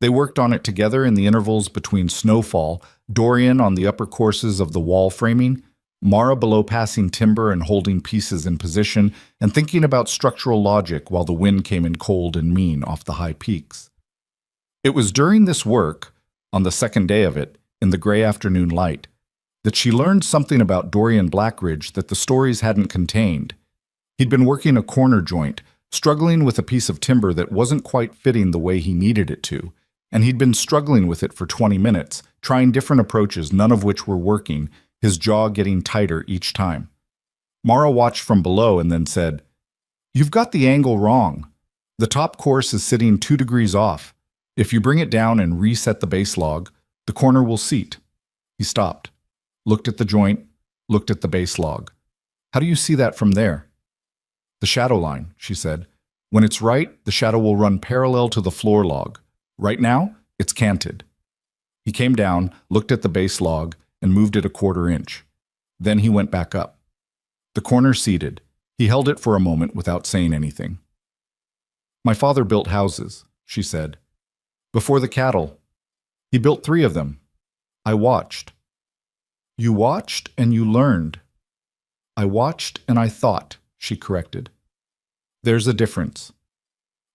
They worked on it together in the intervals between snowfall, Dorian on the upper courses of the wall framing, Mara below passing timber and holding pieces in position and thinking about structural logic while the wind came in cold and mean off the high peaks. It was during this work, on the 2nd day of it, in the gray afternoon light, that she learned something about Dorian Blackridge that the stories hadn't contained. He'd been working a corner joint, struggling with a piece of timber that wasn't quite fitting the way he needed it to, and he'd been struggling with it for 20 minutes, trying different approaches, none of which were working, his jaw getting tighter each time. Mara watched from below and then said, You've got the angle wrong. The top course is sitting 2 degrees off. If you bring it down and reset the base log, the corner will seat. He stopped, looked at the joint, looked at the base log. How do you see that from there? The shadow line, she said. When it's right, the shadow will run parallel to the floor log. Right now, it's canted. He came down, looked at the base log, and moved it a 1/4 inch. Then he went back up. The corner seated. He held it for a moment without saying anything. My father built houses, she said. Before the cattle. He built 3 of them. I watched. You watched and you learned. I watched and I thought, she corrected. There's a difference.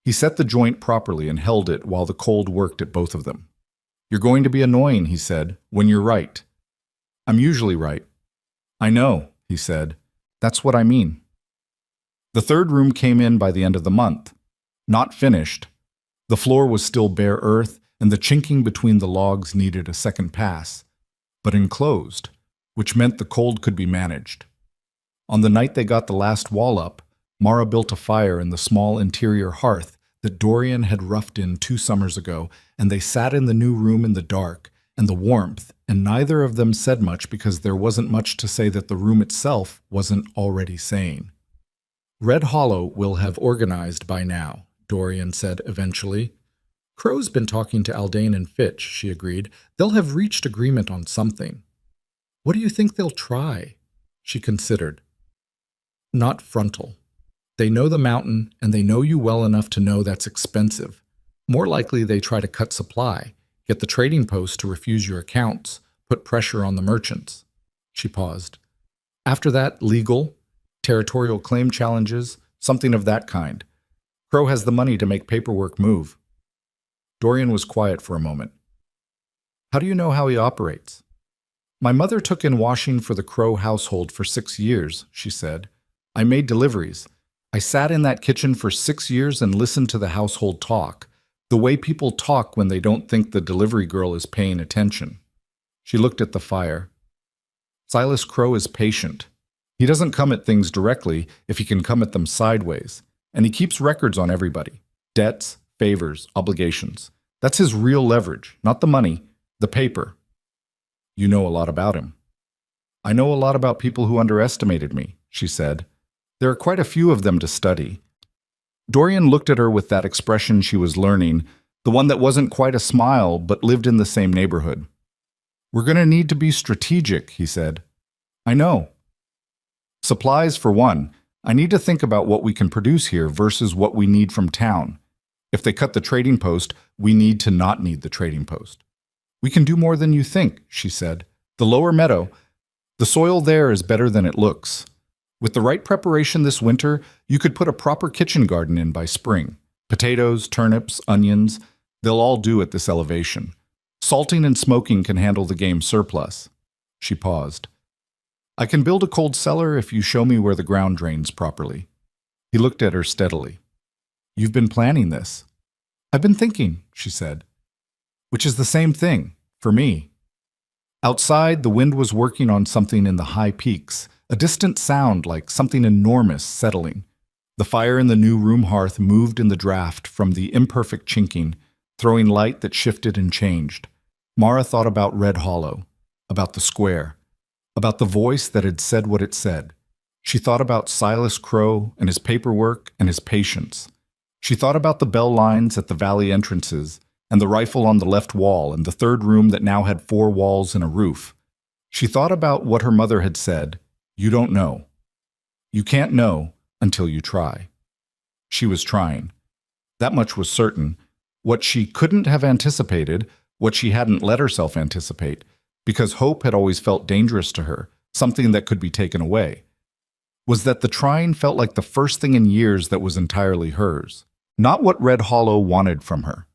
He set the joint properly and held it while the cold worked at both of them. You're going to be annoying, he said, when you're right. I'm usually right. I know, he said. That's what I mean. The 3rd room came in by the end of the month. Not finished. The floor was still bare earth, and the chinking between the logs needed a second pass, but enclosed, which meant the cold could be managed. On the night they got the last wall up, Mara built a fire in the small interior hearth that Dorian had roughed in 2 summers ago, and they sat in the new room in the dark and the warmth, and neither of them said much because there wasn't much to say that the room itself wasn't already saying. Red Hollow will have organized by now, Dorian said eventually. Crow's been talking to Aldane and Fitch, she agreed. They'll have reached agreement on something. What do you think they'll try? She considered. Not frontal. They know the mountain, and they know you well enough to know that's expensive. More likely they try to cut supply, get the trading post to refuse your accounts, put pressure on the merchants. She paused. After that, legal, territorial claim challenges, something of that kind. Crow has the money to make paperwork move. Dorian was quiet for a moment. How do you know how he operates? My mother took in washing for the Crow household for 6 years, she said. I made deliveries. I sat in that kitchen for 6 years and listened to the household talk, the way people talk when they don't think the delivery girl is paying attention. She looked at the fire. Silas Crow is patient. He doesn't come at things directly if he can come at them sideways, and he keeps records on everybody. Debts, favors, obligations. That's his real leverage, not the money, the paper. You know a lot about him. I know a lot about people who underestimated me, she said. There are quite a few of them to study. Dorian looked at her with that expression she was learning, the one that wasn't quite a smile but lived in the same neighborhood. We're going to need to be strategic, he said. I know. Supplies, for one. I need to think about what we can produce here versus what we need from town. If they cut the trading post, we need to not need the trading post. We can do more than you think, she said. The lower meadow, the soil there is better than it looks. With the right preparation this winter, you could put a proper kitchen garden in by spring. Potatoes, turnips, onions, they'll all do at this elevation. Salting and smoking can handle the game surplus. She paused. I can build a cold cellar if you show me where the ground drains properly. He looked at her steadily. You've been planning this. I've been thinking, she said. Which is the same thing, for me. Outside, the wind was working on something in the high peaks, a distant sound like something enormous settling. The fire in the new room hearth moved in the draft from the imperfect chinking, throwing light that shifted and changed. Mara thought about Red Hollow, about the square, about the voice that had said what it said. She thought about Silas Crow and his paperwork and his patience. She thought about the bell lines at the valley entrances, and the rifle on the left wall and the third room that now had 4 walls and a roof. She thought about what her mother had said, you don't know. You can't know until you try. She was trying. That much was certain. What she couldn't have anticipated, what she hadn't let herself anticipate, because hope had always felt dangerous to her, something that could be taken away, was that the trying felt like the first thing in years that was entirely hers. Not what Red Hollow wanted from her.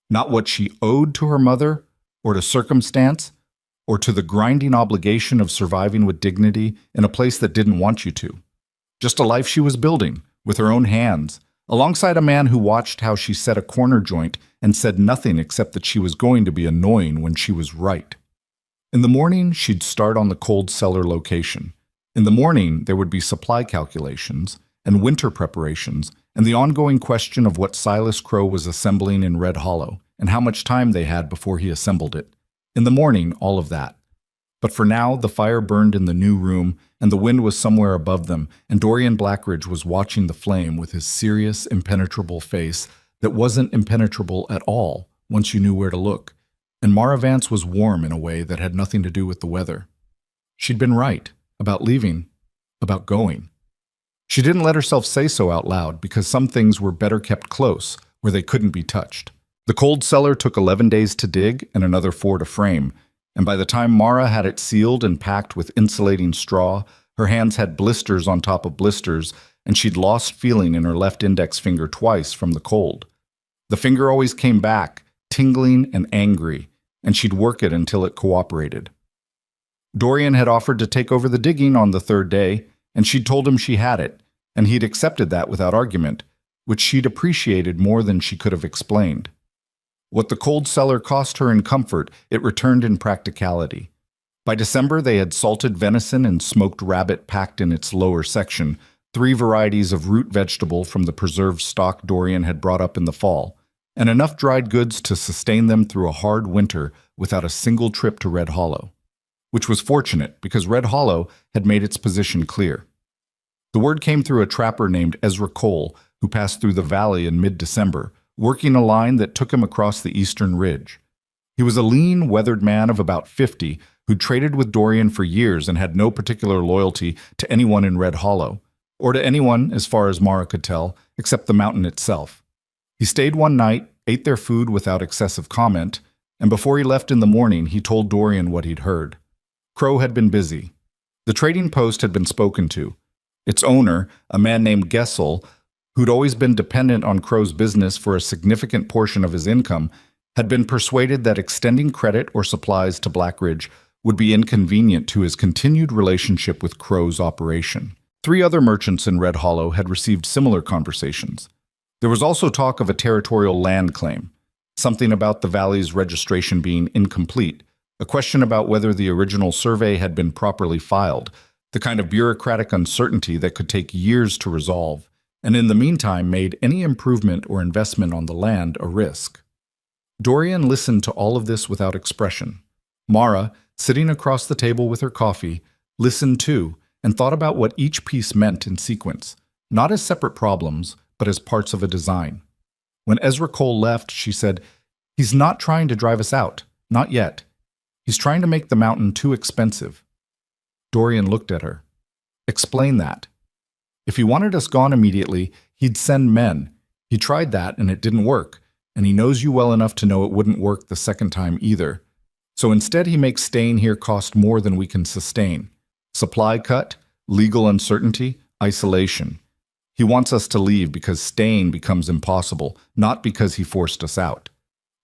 Not what she owed to her mother, or to circumstance, or to the grinding obligation of surviving with dignity in a place that didn't want you to. Just a life she was building, with her own hands, alongside a man who watched how she set a corner joint and said nothing except that she was going to be annoying when she was right. In the morning, she'd start on the cold cellar location. In the morning, there would be supply calculations and winter preparations and the ongoing question of what Silas Crow was assembling in Red Hollow and how much time they had before he assembled it. In the morning, all of that. But for now, the fire burned in the new room, and the wind was somewhere above them, and Dorian Blackridge was watching the flame with his serious, impenetrable face that wasn't impenetrable at all once you knew where to look. And Mara Vance was warm in a way that had nothing to do with the weather. She'd been right about leaving, about going. She didn't let herself say so out loud because some things were better kept close, where they couldn't be touched. The cold cellar took 11 days to dig and another 4 to frame, and by the time Mara had it sealed and packed with insulating straw, her hands had blisters on top of blisters, and she'd lost feeling in her left index finger twice from the cold. The finger always came back, tingling and angry, and she'd work it until it cooperated. Dorian had offered to take over the digging on the 3rd day, and she'd told him she had it, and he'd accepted that without argument, which she'd appreciated more than she could have explained. What the cold cellar cost her in comfort, it returned in practicality. By December, they had salted venison and smoked rabbit packed in its lower section, 3 varieties of root vegetable from the preserved stock Dorian had brought up in the fall, and enough dried goods to sustain them through a hard winter without a single trip to Red Hollow. Which was fortunate, because Red Hollow had made its position clear. The word came through a trapper named Ezra Cole, who passed through the valley in mid-December, working a line that took him across the eastern ridge. He was a lean, weathered man of about 50 who'd traded with Dorian for years and had no particular loyalty to anyone in Red Hollow, or to anyone, as far as Mara could tell, except the mountain itself. He stayed one night, ate their food without excessive comment, and before he left in the morning, he told Dorian what he'd heard. Crow had been busy. The trading post had been spoken to. Its owner, a man named Gessel, who'd always been dependent on Crow's business for a significant portion of his income, had been persuaded that extending credit or supplies to Blackridge would be inconvenient to his continued relationship with Crow's operation. 3 other merchants in Red Hollow had received similar conversations. There was also talk of a territorial land claim, something about the valley's registration being incomplete, a question about whether the original survey had been properly filed, the kind of bureaucratic uncertainty that could take years to resolve, and in the meantime made any improvement or investment on the land a risk. Dorian listened to all of this without expression. Mara, sitting across the table with her coffee, listened too and thought about what each piece meant in sequence, not as separate problems, but as parts of a design. When Ezra Cole left, she said, "He's not trying to drive us out. Not yet. He's trying to make the mountain too expensive." Dorian looked at her. "Explain that." "If he wanted us gone immediately, he'd send men. He tried that and it didn't work, and he knows you well enough to know it wouldn't work the second time either. So instead he makes staying here cost more than we can sustain. Supply cut, legal uncertainty, isolation. He wants us to leave because staying becomes impossible, not because he forced us out."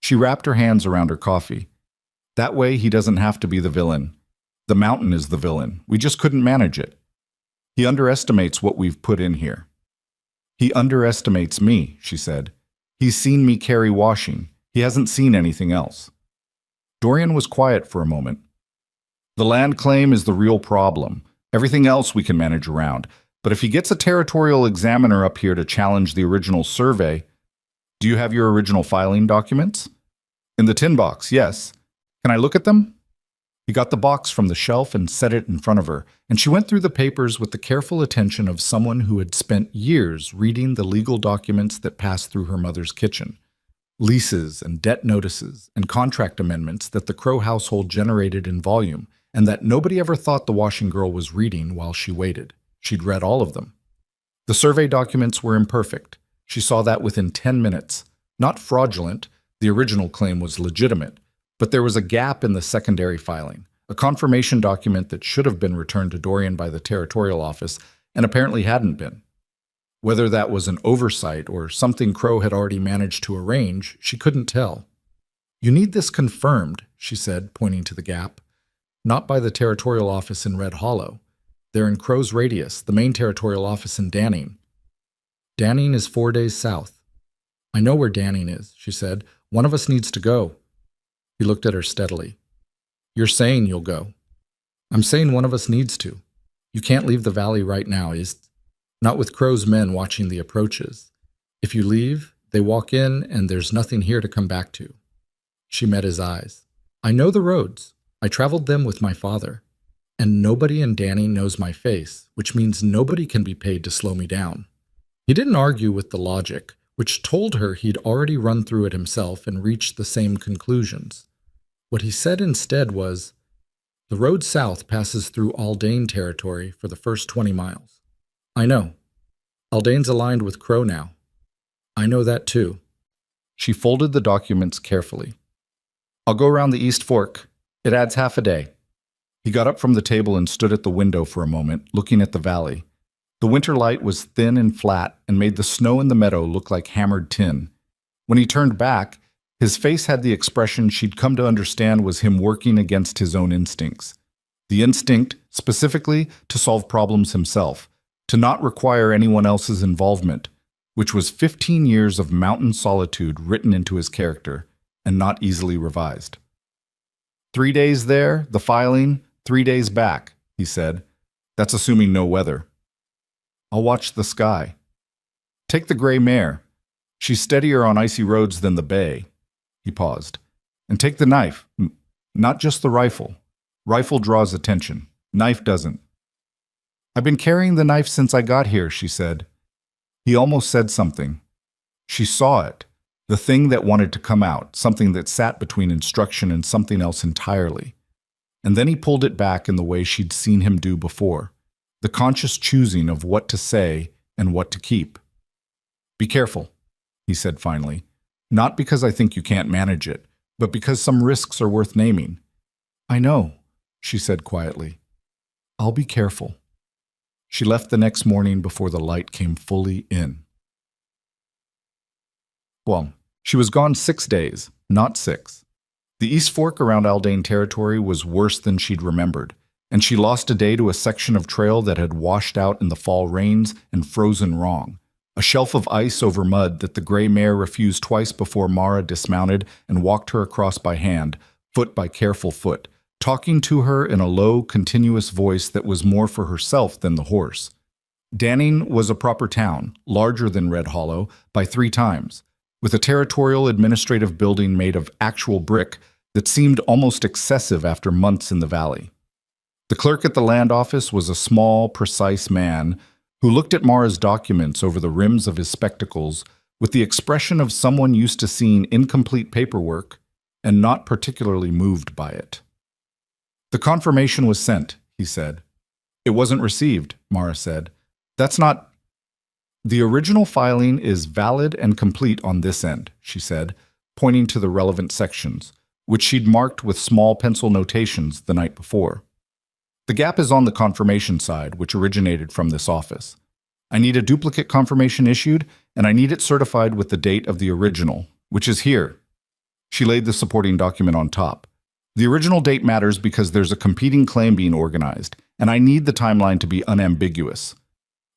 She wrapped her hands around her coffee. "That way he doesn't have to be the villain. The mountain is the villain. We just couldn't manage it. He underestimates what we've put in here." "He underestimates me," she said. "He's seen me carry washing. He hasn't seen anything else." Dorian was quiet for a moment. "The land claim is the real problem. Everything else we can manage around. But if he gets a territorial examiner up here to challenge the original survey—" "Do you have your original filing documents?" "In the tin box, yes. Can I look at them?" He got the box from the shelf and set it in front of her, and she went through the papers with the careful attention of someone who had spent years reading the legal documents that passed through her mother's kitchen. Leases and debt notices and contract amendments that the Crow household generated in volume, and that nobody ever thought the washing girl was reading while she waited. She'd read all of them. The survey documents were imperfect. She saw that within 10 minutes. Not fraudulent, the original claim was legitimate, but there was a gap in the secondary filing, a confirmation document that should have been returned to Dorian by the territorial office and apparently hadn't been. Whether that was an oversight or something Crow had already managed to arrange, she couldn't tell. "You need this confirmed," she said, pointing to the gap. "Not by the territorial office in Red Hollow. They're in Crow's Radius, the main territorial office in Danning." "Danning is 4 days south." "I know where Danning is," she said. "One of us needs to go." He looked at her steadily. "You're saying you'll go." "I'm saying one of us needs to. You can't leave the valley right now, not with Crow's men watching the approaches. If you leave, they walk in and there's nothing here to come back to." She met his eyes. "I know the roads. I traveled them with my father. And nobody in Danning knows my face, which means nobody can be paid to slow me down." He didn't argue with the logic, which told her he'd already run through it himself and reached the same conclusions. What he said instead was, "The road south passes through Aldane territory for the first 20 miles. I know. Aldane's aligned with Crow now. I know that too." She folded the documents carefully. "I'll go around the East Fork. It adds half a day." He got up from the table and stood at the window for a moment, looking at the valley. The winter light was thin and flat and made the snow in the meadow look like hammered tin. When he turned back, his face had the expression she'd come to understand was him working against his own instincts. The instinct, specifically, to solve problems himself, to not require anyone else's involvement, which was 15 years of mountain solitude written into his character and not easily revised. 3 days there, the filing, 3 days back, he said. That's assuming no weather. I'll watch the sky. Take the gray mare. She's steadier on icy roads than the bay. He paused. And take the knife. Not just the rifle. Rifle draws attention. Knife doesn't. I've been carrying the knife since I got here, she said. He almost said something. She saw it. The thing that wanted to come out, something that sat between instruction and something else entirely. And then he pulled it back in the way she'd seen him do before, the conscious choosing of what to say and what to keep. Be careful, he said finally, not because I think you can't manage it, but because some risks are worth naming. I know, she said quietly. I'll be careful. She left the next morning before the light came fully in. Well, she was gone 6 days, not 6. The East Fork around Aldane territory was worse than she'd remembered, and she lost a day to a section of trail that had washed out in the fall rains and frozen wrong, a shelf of ice over mud that the gray mare refused twice before Mara dismounted and walked her across by hand, foot by careful foot, talking to her in a low, continuous voice that was more for herself than the horse. Danning was a proper town, larger than Red Hollow, by 3 times, with a territorial administrative building made of actual brick that seemed almost excessive after months in the valley. The clerk at the land office was a small, precise man who looked at Mara's documents over the rims of his spectacles with the expression of someone used to seeing incomplete paperwork and not particularly moved by it. "The confirmation was sent," he said. "It wasn't received," Mara said. "That's not—" "The original filing is valid and complete on this end," she said, pointing to the relevant sections, which she'd marked with small pencil notations the night before. "The gap is on the confirmation side, which originated from this office. I need a duplicate confirmation issued, and I need it certified with the date of the original, which is here." She laid the supporting document on top. "The original date matters because there's a competing claim being organized, and I need the timeline to be unambiguous."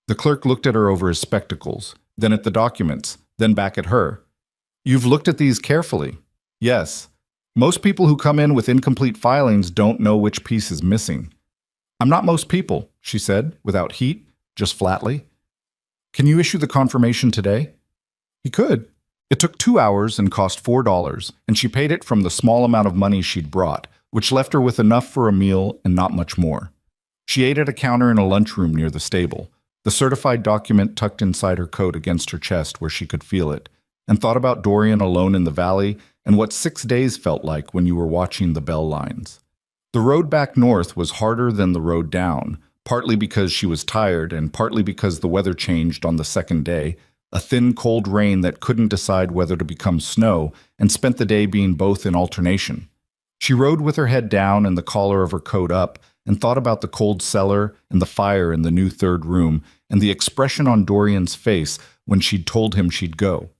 The clerk looked at her over his spectacles, then at the documents, then back at her. "You've looked at these carefully." "Yes. Most people who come in with incomplete filings don't know which piece is missing." "I'm not most people," she said, without heat, just flatly. "Can you issue the confirmation today?" He could. It took 2 hours and cost $4, and she paid it from the small amount of money she'd brought, which left her with enough for a meal and not much more. She ate at a counter in a lunchroom near the stable, the certified document tucked inside her coat against her chest where she could feel it, and thought about Dorian alone in the valley and what 6 days felt like when you were watching the bell lines. The road back north was harder than the road down, partly because she was tired and partly because the weather changed on the second day, a thin, cold rain that couldn't decide whether to become snow, and spent the day being both in alternation. She rode with her head down and the collar of her coat up, and thought about the cold cellar and the fire in the new third room, and the expression on Dorian's face when she'd told him she'd go.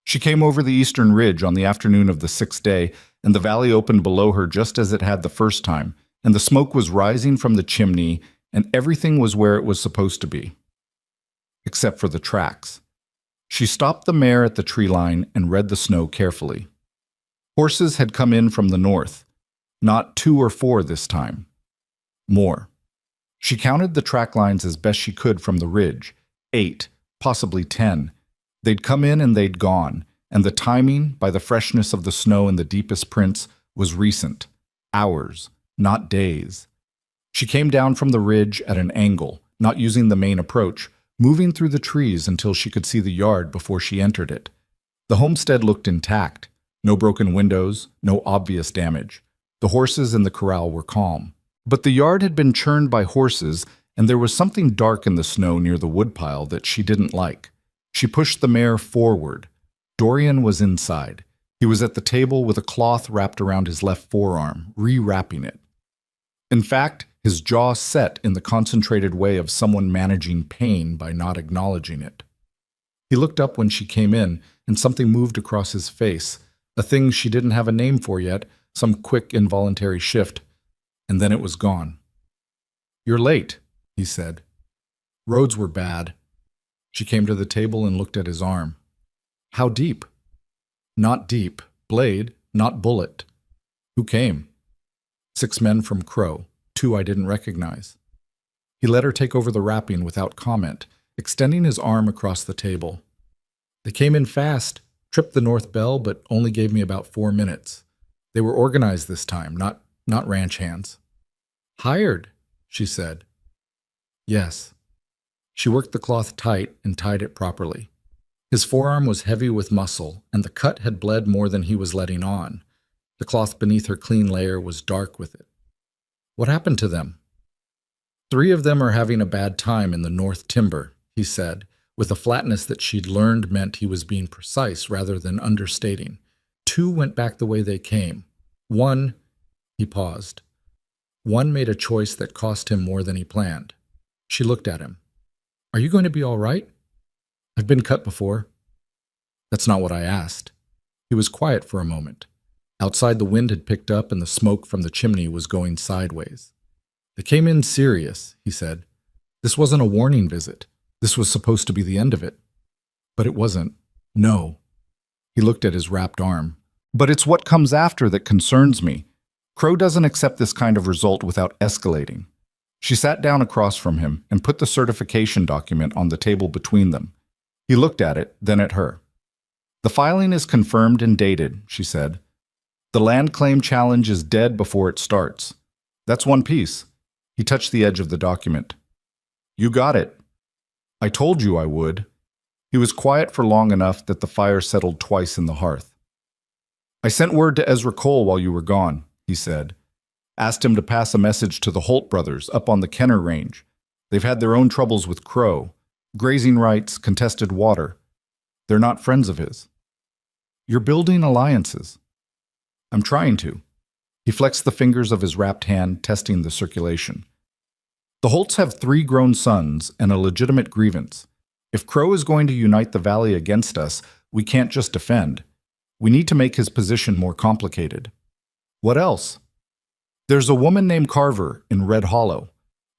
She came over the eastern ridge on the afternoon of the 6th day, and the valley opened below her just as it had the first time, and the smoke was rising from the chimney, and everything was where it was supposed to be. Except for the tracks. She stopped the mare at the tree line and read the snow carefully. Horses had come in from the north. Not 2 or 4 this time. More. She counted the track lines as best she could from the ridge. 8, possibly 10. They'd come in and they'd gone, and the timing, by the freshness of the snow in the deepest prints, was recent. Hours, not days. She came down from the ridge at an angle, not using the main approach, moving through the trees until she could see the yard before she entered it. The homestead looked intact. No broken windows, no obvious damage. The horses in the corral were calm. But the yard had been churned by horses, and there was something dark in the snow near the woodpile that she didn't like. She pushed the mare forward. Dorian was inside. He was at the table with a cloth wrapped around his left forearm, re-wrapping it. In fact, his jaw set in the concentrated way of someone managing pain by not acknowledging it. He looked up when she came in, and something moved across his face, a thing she didn't have a name for yet, some quick, involuntary shift, and then it was gone. "You're late," he said. "Roads were bad." She came to the table and looked at his arm. "How deep?" "Not deep. Blade, not bullet." "Who came?" "6 men from Crow. 2 I didn't recognize." He let her take over the wrapping without comment, extending his arm across the table. "They came in fast, tripped the north bell, but only gave me about 4 minutes. They were organized this time, not ranch hands." "Hired," she said. "Yes." She worked the cloth tight and tied it properly. His forearm was heavy with muscle, and the cut had bled more than he was letting on. The cloth beneath her clean layer was dark with it. "What happened to them?" "3 of them are having a bad time in the north timber," he said, with a flatness that she'd learned meant he was being precise rather than understating. 2 went back the way they came. One, he paused. One made a choice that cost him more than he planned. She looked at him. "Are you going to be all right?" "I've been cut before." "That's not what I asked." He was quiet for a moment. Outside, the wind had picked up and the smoke from the chimney was going sideways. "They came in serious," he said. "This wasn't a warning visit. This was supposed to be the end of it." "But it wasn't." "No." He looked at his wrapped arm. "But it's what comes after that concerns me. Crow doesn't accept this kind of result without escalating." She sat down across from him and put the certification document on the table between them. He looked at it, then at her. The filing is confirmed and dated, she said. The land claim challenge is dead before it starts. That's one piece. He touched the edge of the document. You got it. I told you I would. He was quiet for long enough that the fire settled twice in the hearth. I sent word to Ezra Cole while you were gone, he said. Asked him to pass a message to the Holt brothers up on the Kenner Range. They've had their own troubles with Crow, grazing rights, contested water. They're not friends of his. You're building alliances. I'm trying to. He flexed the fingers of his wrapped hand, testing the circulation. The Holts have 3 grown sons and a legitimate grievance. If Crow is going to unite the valley against us, we can't just defend. We need to make his position more complicated. What else? There's a woman named Carver in Red Hollow.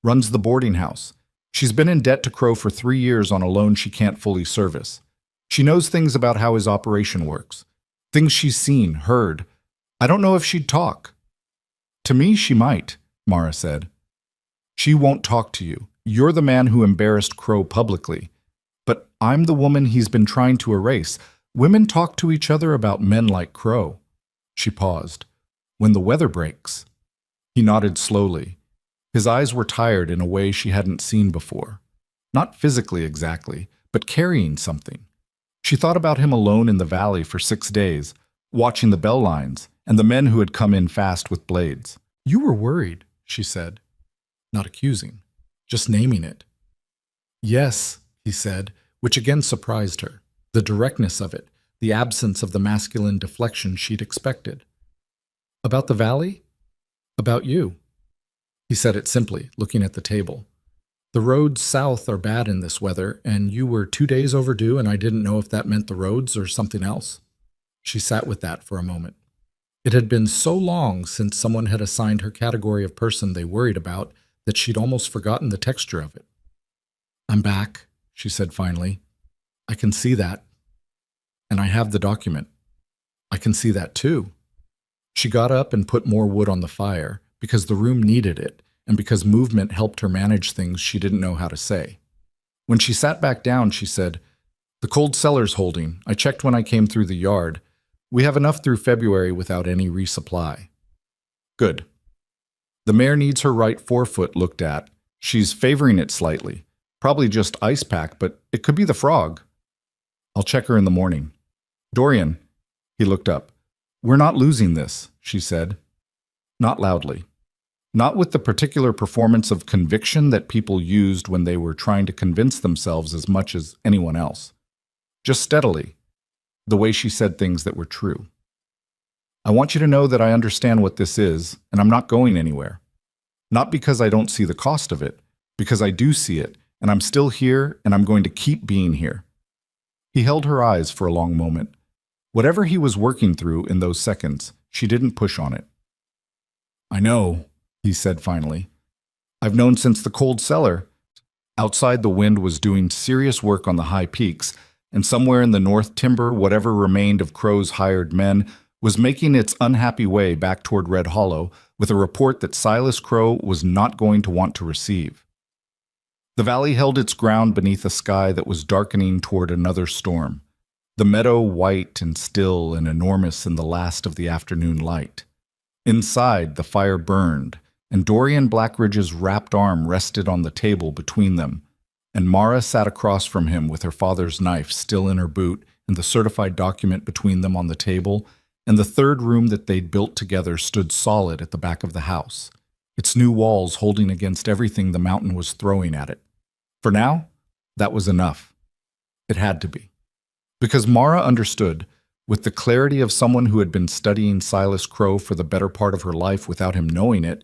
Runs the boarding house. She's been in debt to Crow for 3 years on a loan she can't fully service. She knows things about how his operation works. Things she's seen, heard. I don't know if she'd talk. To me, she might, Mara said. She won't talk to you. You're the man who embarrassed Crow publicly. But I'm the woman he's been trying to erase. Women talk to each other about men like Crow. She paused. When the weather breaks. He nodded slowly. His eyes were tired in a way she hadn't seen before. Not physically exactly, but carrying something. She thought about him alone in the valley for 6 days, watching the bell lines and the men who had come in fast with blades. You were worried, she said. Not accusing, just naming it. Yes, he said, which again surprised her. The directness of it, the absence of the masculine deflection she'd expected. About the valley? About you. He said it simply, looking at the table. The roads south are bad in this weather, and you were 2 days overdue, and I didn't know if that meant the roads or something else. She sat with that for a moment. It had been so long since someone had assigned her category of person they worried about that she'd almost forgotten the texture of it. I'm back, she said finally. I can see that. And I have the document. I can see that too. She got up and put more wood on the fire, because the room needed it, and because movement helped her manage things she didn't know how to say. When she sat back down, she said, The cold cellar's holding. I checked when I came through the yard. We have enough through February without any resupply. Good. The mare needs her right forefoot looked at. She's favoring it slightly. Probably just ice pack, but it could be the frog. I'll check her in the morning. Dorian. He looked up. We're not losing this, she said. Not loudly. Not with the particular performance of conviction that people used when they were trying to convince themselves as much as anyone else. Just steadily, the way she said things that were true. I want you to know that I understand what this is, and I'm not going anywhere. Not because I don't see the cost of it, because I do see it, and I'm still here, and I'm going to keep being here. He held her eyes for a long moment. Whatever he was working through in those seconds, she didn't push on it. I know, he said finally. I've known since the cold cellar. Outside, the wind was doing serious work on the high peaks, and somewhere in the north timber, whatever remained of Crow's hired men was making its unhappy way back toward Red Hollow with a report that Silas Crow was not going to want to receive. The valley held its ground beneath a sky that was darkening toward another storm, the meadow white and still and enormous in the last of the afternoon light. Inside, the fire burned, and Dorian Blackridge's wrapped arm rested on the table between them, and Mara sat across from him with her father's knife still in her boot and the certified document between them on the table, and the third room that they'd built together stood solid at the back of the house, its new walls holding against everything the mountain was throwing at it. For now, that was enough. It had to be. Because Mara understood, with the clarity of someone who had been studying Silas Crow for the better part of her life without him knowing it,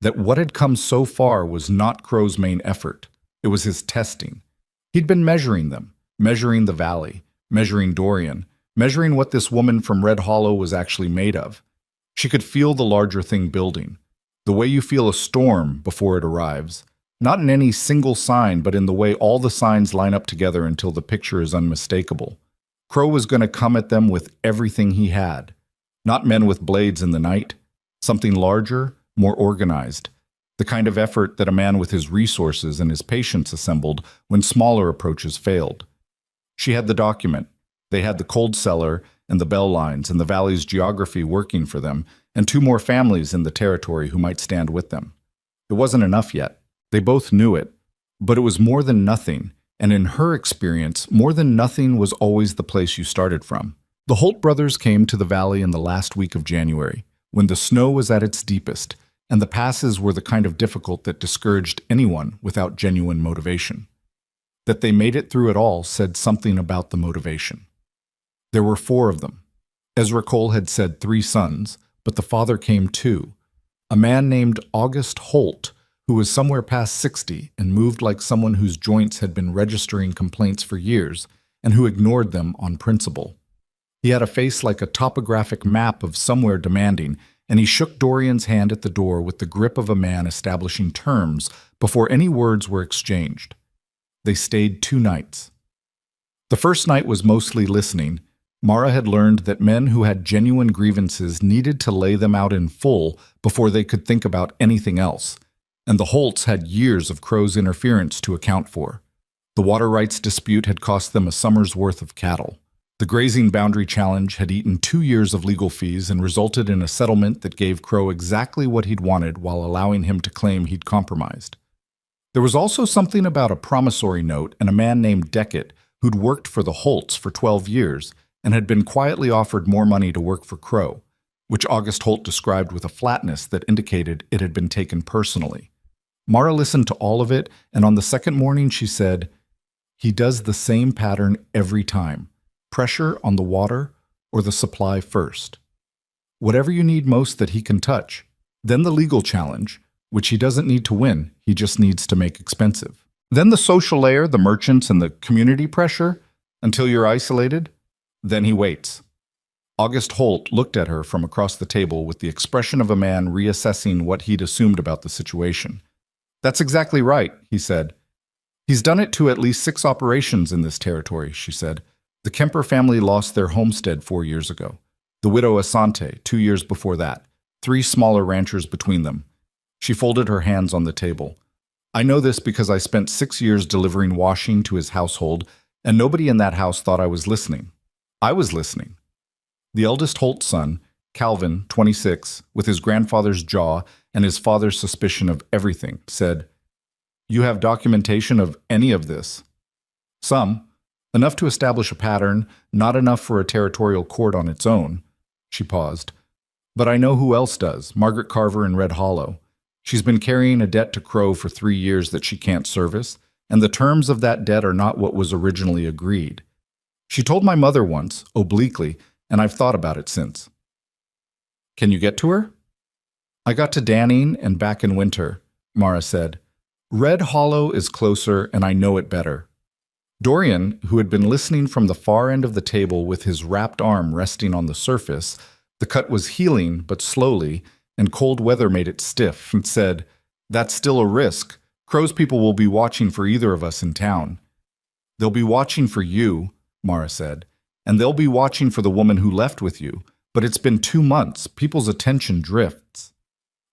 that what had come so far was not Crow's main effort. It was his testing. He'd been measuring them, measuring the valley, measuring Dorian, measuring what this woman from Red Hollow was actually made of. She could feel the larger thing building, the way you feel a storm before it arrives, not in any single sign, but in the way all the signs line up together until the picture is unmistakable. Crow was going to come at them with everything he had, not men with blades in the night, something larger, more organized, the kind of effort that a man with his resources and his patience assembled when smaller approaches failed. She had the document, They had the cold cellar and the bell lines and the valley's geography working for them, and 2 more families in the territory who might stand with them. It wasn't enough yet. They both knew it, but it was more than nothing, and in her experience, more than nothing was always the place you started from. The Holt brothers came to the valley in the last week of January, when the snow was at its deepest, and the passes were the kind of difficult that discouraged anyone without genuine motivation. That they made it through it all said something about the motivation. There were 4 of them. Ezra Cole had said 3 sons, but the father came too. A man named August Holt, who was somewhere past 60 and moved like someone whose joints had been registering complaints for years and who ignored them on principle. He had a face like a topographic map of somewhere demanding, and he shook Dorian's hand at the door with the grip of a man establishing terms before any words were exchanged. They stayed 2 nights. The first night was mostly listening. Mara had learned that men who had genuine grievances needed to lay them out in full before they could think about anything else, and the Holts had years of Crow's interference to account for. The water rights dispute had cost them a summer's worth of cattle. The grazing boundary challenge had eaten 2 years of legal fees and resulted in a settlement that gave Crow exactly what he'd wanted while allowing him to claim he'd compromised. There was also something about a promissory note and a man named Deckett who'd worked for the Holts for 12 years and had been quietly offered more money to work for Crow, which August Holt described with a flatness that indicated it had been taken personally. Mara listened to all of it, and on the second morning she said, "He does the same pattern every time. Pressure on the water or the supply first. Whatever you need most that he can touch. Then the legal challenge, which he doesn't need to win, he just needs to make expensive. Then the social layer, the merchants and the community pressure, until you're isolated. Then he waits." August Holt looked at her from across the table with the expression of a man reassessing what he'd assumed about the situation. "That's exactly right," he said. "He's done it to at least 6 operations in this territory," she said. "The Kemper family lost their homestead 4 years ago. The widow Asante 2 years before that. 3 smaller ranchers between them." She folded her hands on the table. "I know this because I spent 6 years delivering washing to his household, and nobody in that house thought I was listening. I was listening." The eldest Holt son, Calvin, 26, with his grandfather's jaw and his father's suspicion of everything, said, "You have documentation of any of this?" "Some. Enough to establish a pattern, not enough for a territorial court on its own." She paused. "But I know who else does, Margaret Carver in Red Hollow. She's been carrying a debt to Crow for 3 years that she can't service, and the terms of that debt are not what was originally agreed. She told my mother once, obliquely, and I've thought about it since." "Can you get to her?" "I got to Danning and back in winter," Mara said. "Red Hollow is closer, and I know it better." Dorian, who had been listening from the far end of the table with his wrapped arm resting on the surface, the cut was healing, but slowly, and cold weather made it stiff, and said, "That's still a risk. Crow's people will be watching for either of us in town." "They'll be watching for you," Mara said, "and they'll be watching for the woman who left with you, but it's been 2 months. People's attention drifts."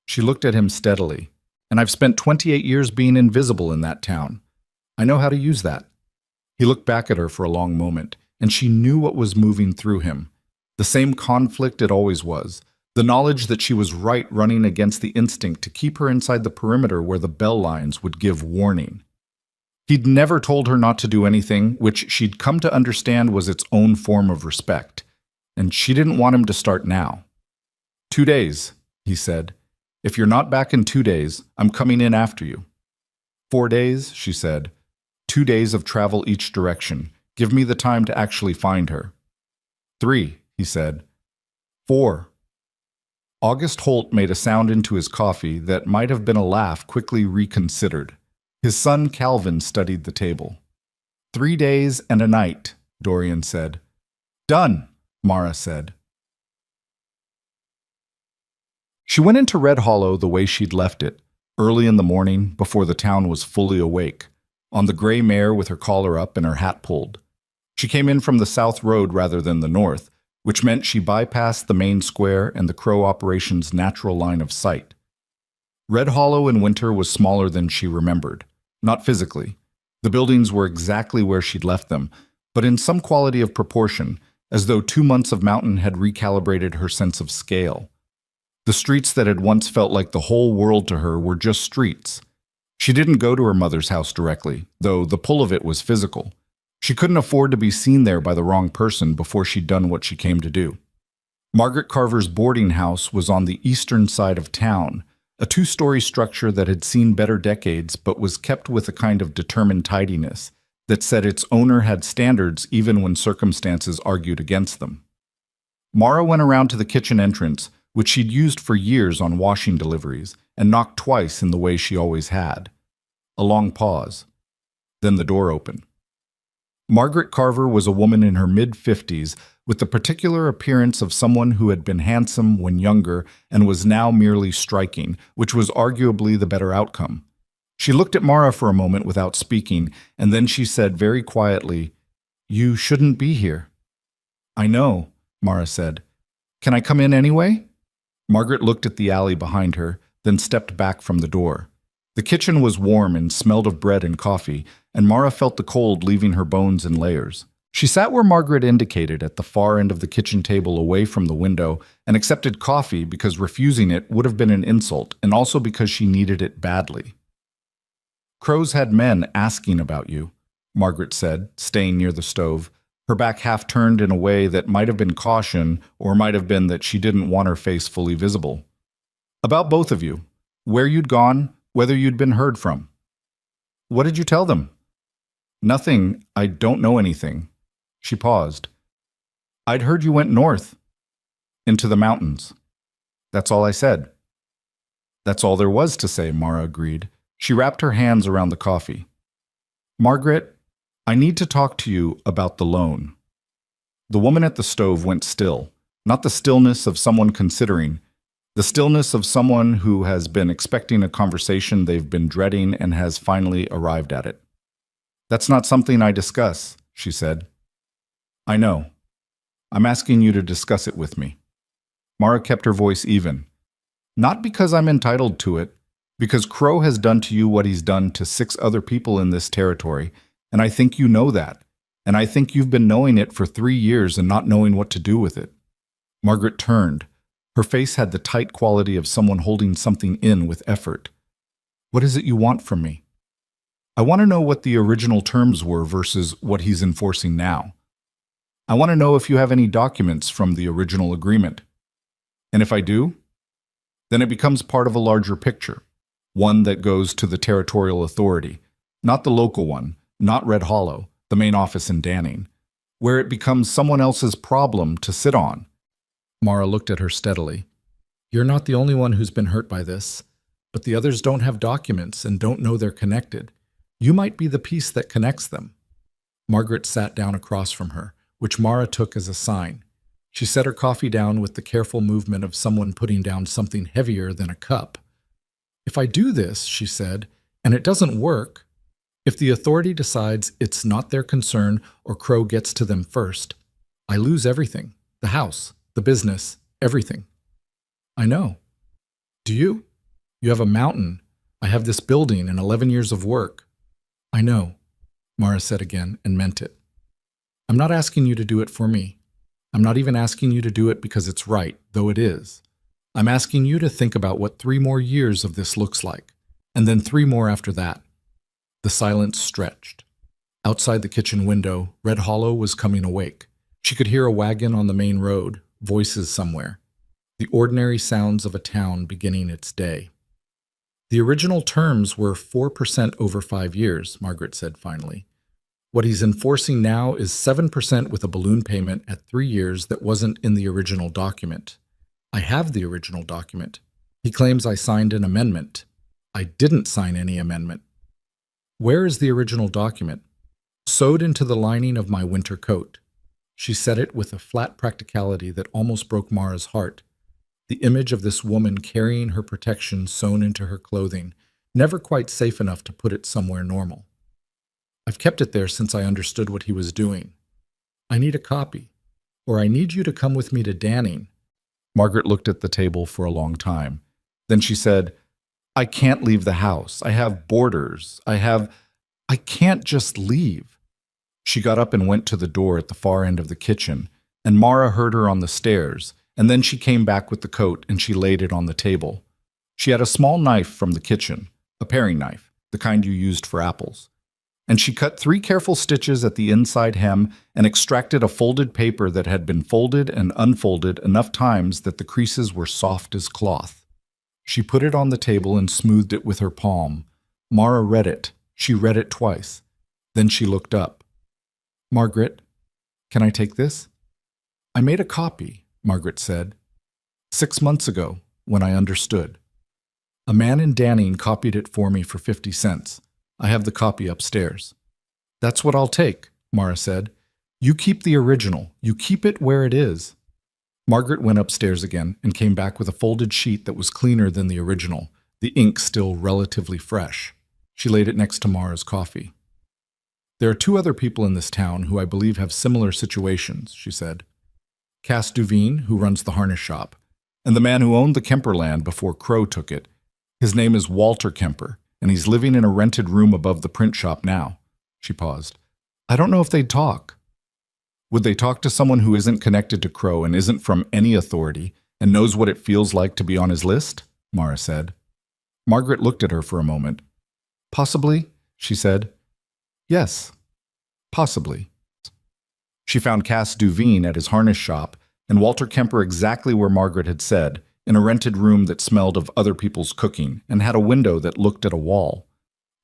She looked at him steadily. "And I've spent 28 years being invisible in that town. I know how to use that." He looked back at her for a long moment, and she knew what was moving through him. The same conflict it always was, the knowledge that she was right running against the instinct to keep her inside the perimeter where the bell lines would give warning. He'd never told her not to do anything, which she'd come to understand was its own form of respect, and she didn't want him to start now. 2 days, he said. "If you're not back in 2 days, I'm coming in after you." 4 days, she said. 2 days of travel each direction. Give me the time to actually find her. 3, he said. 4. August Holt made a sound into his coffee that might have been a laugh quickly reconsidered. His son Calvin studied the table. 3 days and a night, Dorian said. "Done," Mara said. She went into Red Hollow the way she'd left it, early in the morning before the town was fully awake, on the gray mare with her collar up and her hat pulled. She came in from the south road rather than the north, which meant she bypassed the main square and the Crow operation's natural line of sight. Red Hollow in winter was smaller than she remembered. Not physically. The buildings were exactly where she'd left them, but in some quality of proportion, as though 2 months of mountain had recalibrated her sense of scale. The streets that had once felt like the whole world to her were just streets. She didn't go to her mother's house directly, though the pull of it was physical. She couldn't afford to be seen there by the wrong person before she'd done what she came to do. Margaret Carver's boarding house was on the eastern side of town, a 2-story structure that had seen better decades but was kept with a kind of determined tidiness that said its owner had standards even when circumstances argued against them. Mara went around to the kitchen entrance, which she'd used for years on washing deliveries, and knocked twice in the way she always had. A long pause. Then the door opened. Margaret Carver was a woman in her mid-50s with the particular appearance of someone who had been handsome when younger and was now merely striking, which was arguably the better outcome. She looked at Mara for a moment without speaking, and then she said very quietly, "You shouldn't be here." "I know," Mara said. "Can I come in anyway?" Margaret looked at the alley behind her, then stepped back from the door. The kitchen was warm and smelled of bread and coffee, and Mara felt the cold leaving her bones in layers. She sat where Margaret indicated, at the far end of the kitchen table away from the window, and accepted coffee because refusing it would have been an insult, and also because she needed it badly. "Crow's had men asking about you," Margaret said, staying near the stove, her back half turned in a way that might have been caution or might have been that she didn't want her face fully visible. "About both of you. Where you'd gone, whether you'd been heard from." "What did you tell them?" "Nothing. I don't know anything." She paused. "I'd heard you went north." "Into the mountains." "That's all I said." "That's all there was to say," Mara agreed. She wrapped her hands around the coffee. "Margaret, I need to talk to you about the loan." The woman at the stove went still, not the stillness of someone considering, the stillness of someone who has been expecting a conversation they've been dreading and has finally arrived at it. "That's not something I discuss," she said. "I know. I'm asking you to discuss it with me." Mara kept her voice even. "Not because I'm entitled to it, because Crow has done to you what he's done to 6 other people in this territory, and I think you know that, and I think you've been knowing it for 3 years and not knowing what to do with it." Margaret turned. Her face had the tight quality of someone holding something in with effort. "What is it you want from me?" "I want to know what the original terms were versus what he's enforcing now. I want to know if you have any documents from the original agreement. And if I do, then it becomes part of a larger picture, one that goes to the territorial authority, not the local one, not Red Hollow, the main office in Danning, where it becomes someone else's problem to sit on." Mara looked at her steadily. "You're not the only one who's been hurt by this, but the others don't have documents and don't know they're connected. You might be the piece that connects them." Margaret sat down across from her, which Mara took as a sign. She set her coffee down with the careful movement of someone putting down something heavier than a cup. "If I do this," she said, "and it doesn't work, if the authority decides it's not their concern or Crow gets to them first, I lose everything, the house, the business, everything." "I know. Do you? You have a mountain. I have this building and 11 years of work." "I know," Mara said again and meant it. "I'm not asking you to do it for me. I'm not even asking you to do it because it's right, though it is. I'm asking you to think about what 3 more years of this looks like, and then 3 more after that." The silence stretched. Outside the kitchen window, Red Hollow was coming awake. She could hear a wagon on the main road, voices somewhere, the ordinary sounds of a town beginning its day. "The original terms were 4% over 5 years, Margaret said finally. "What he's enforcing now is 7% with a balloon payment at 3 years that wasn't in the original document. I have the original document. He claims I signed an amendment. I didn't sign any amendment." "Where is the original document?" "Sewed into the lining of my winter coat." She said it with a flat practicality that almost broke Mara's heart. The image of this woman carrying her protection sewn into her clothing, never quite safe enough to put it somewhere normal. "I've kept it there since I understood what he was doing. I need a copy, or I need you to come with me to Danning." Margaret looked at the table for a long time. Then she said, "I can't leave the house. I have boarders. I can't just leave." She got up and went to the door at the far end of the kitchen, and Mara heard her on the stairs, and then she came back with the coat and she laid it on the table. She had a small knife from the kitchen, a paring knife, the kind you used for apples. And she cut 3 careful stitches at the inside hem and extracted a folded paper that had been folded and unfolded enough times that the creases were soft as cloth. She put it on the table and smoothed it with her palm. Mara read it. She read it twice. Then she looked up. "Margaret, can I take this?" "I made a copy," Margaret said. "6 months ago, when I understood. A man in Danning copied it for me for 50 cents. I have the copy upstairs." "That's what I'll take," Mara said. "You keep the original. You keep it where it is." Margaret went upstairs again and came back with a folded sheet that was cleaner than the original, the ink still relatively fresh. She laid it next to Mara's coffee. "There are 2 other people in this town who I believe have similar situations," she said. "Cass Duveen, who runs the harness shop, and the man who owned the Kemper land before Crow took it. His name is Walter Kemper, and he's living in a rented room above the print shop now." She paused. "I don't know if they'd talk." "Would they talk to someone who isn't connected to Crow and isn't from any authority and knows what it feels like to be on his list?" Mara said. Margaret looked at her for a moment. "Possibly," she said. "Yes, possibly." She found Cass Duveen at his harness shop and Walter Kemper exactly where Margaret had said, in a rented room that smelled of other people's cooking and had a window that looked at a wall.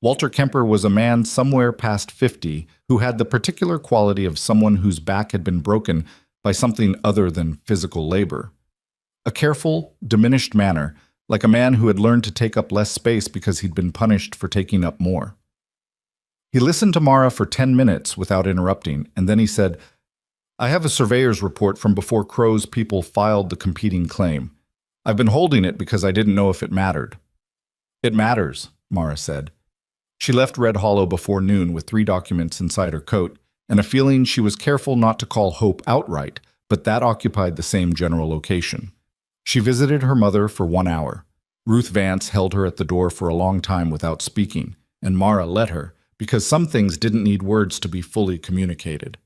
Walter Kemper was a man somewhere past 50 who had the particular quality of someone whose back had been broken by something other than physical labor. A careful, diminished manner, like a man who had learned to take up less space because he'd been punished for taking up more. He listened to Mara for 10 minutes without interrupting, and then he said, "I have a surveyor's report from before Crow's people filed the competing claim. I've been holding it because I didn't know if it mattered." "It matters," Mara said. She left Red Hollow before noon with 3 documents inside her coat, and a feeling she was careful not to call Hope outright, but that occupied the same general location. She visited her mother for 1 hour. Ruth Vance held her at the door for a long time without speaking, and Mara let her, because some things didn't need words to be fully communicated.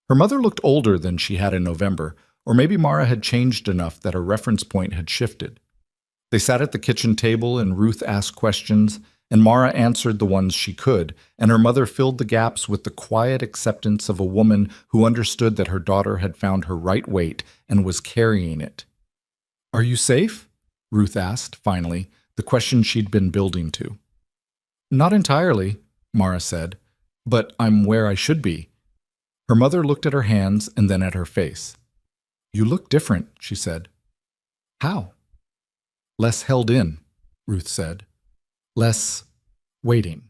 Her mother looked older than she had in November, or maybe Mara had changed enough that her reference point had shifted. They sat at the kitchen table and Ruth asked questions, and Mara answered the ones she could, and her mother filled the gaps with the quiet acceptance of a woman who understood that her daughter had found her right weight and was carrying it. "Are you safe?" Ruth asked, finally, the question she'd been building to. "Not entirely," Mara said, "but I'm where I should be." Her mother looked at her hands and then at her face. "You look different," she said. "How?" "Less held in," Ruth said. "Less waiting."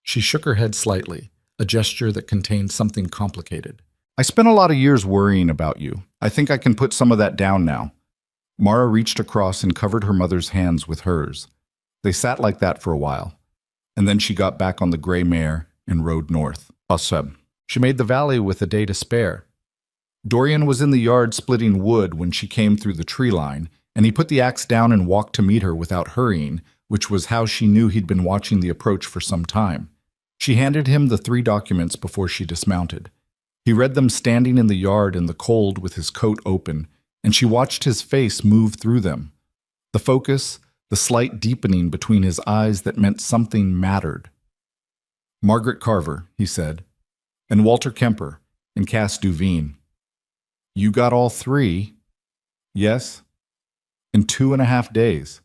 She shook her head slightly, a gesture that contained something complicated. "I spent a lot of years worrying about you. I think I can put some of that down now." Mara reached across and covered her mother's hands with hers. They sat like that for a while, and then she got back on the gray mare and rode north. She made the valley with a day to spare. Dorian was in the yard splitting wood when she came through the tree line, and he put the axe down and walked to meet her without hurrying, which was how she knew he'd been watching the approach for some time. She handed him the 3 documents before she dismounted. He read them standing in the yard in the cold with his coat open, and she watched his face move through them. The focus, the slight deepening between his eyes that meant something mattered. "Margaret Carver," he said, "and Walter Kemper, and Cass Duveen. You got all 3? Yes? In 2.5 days.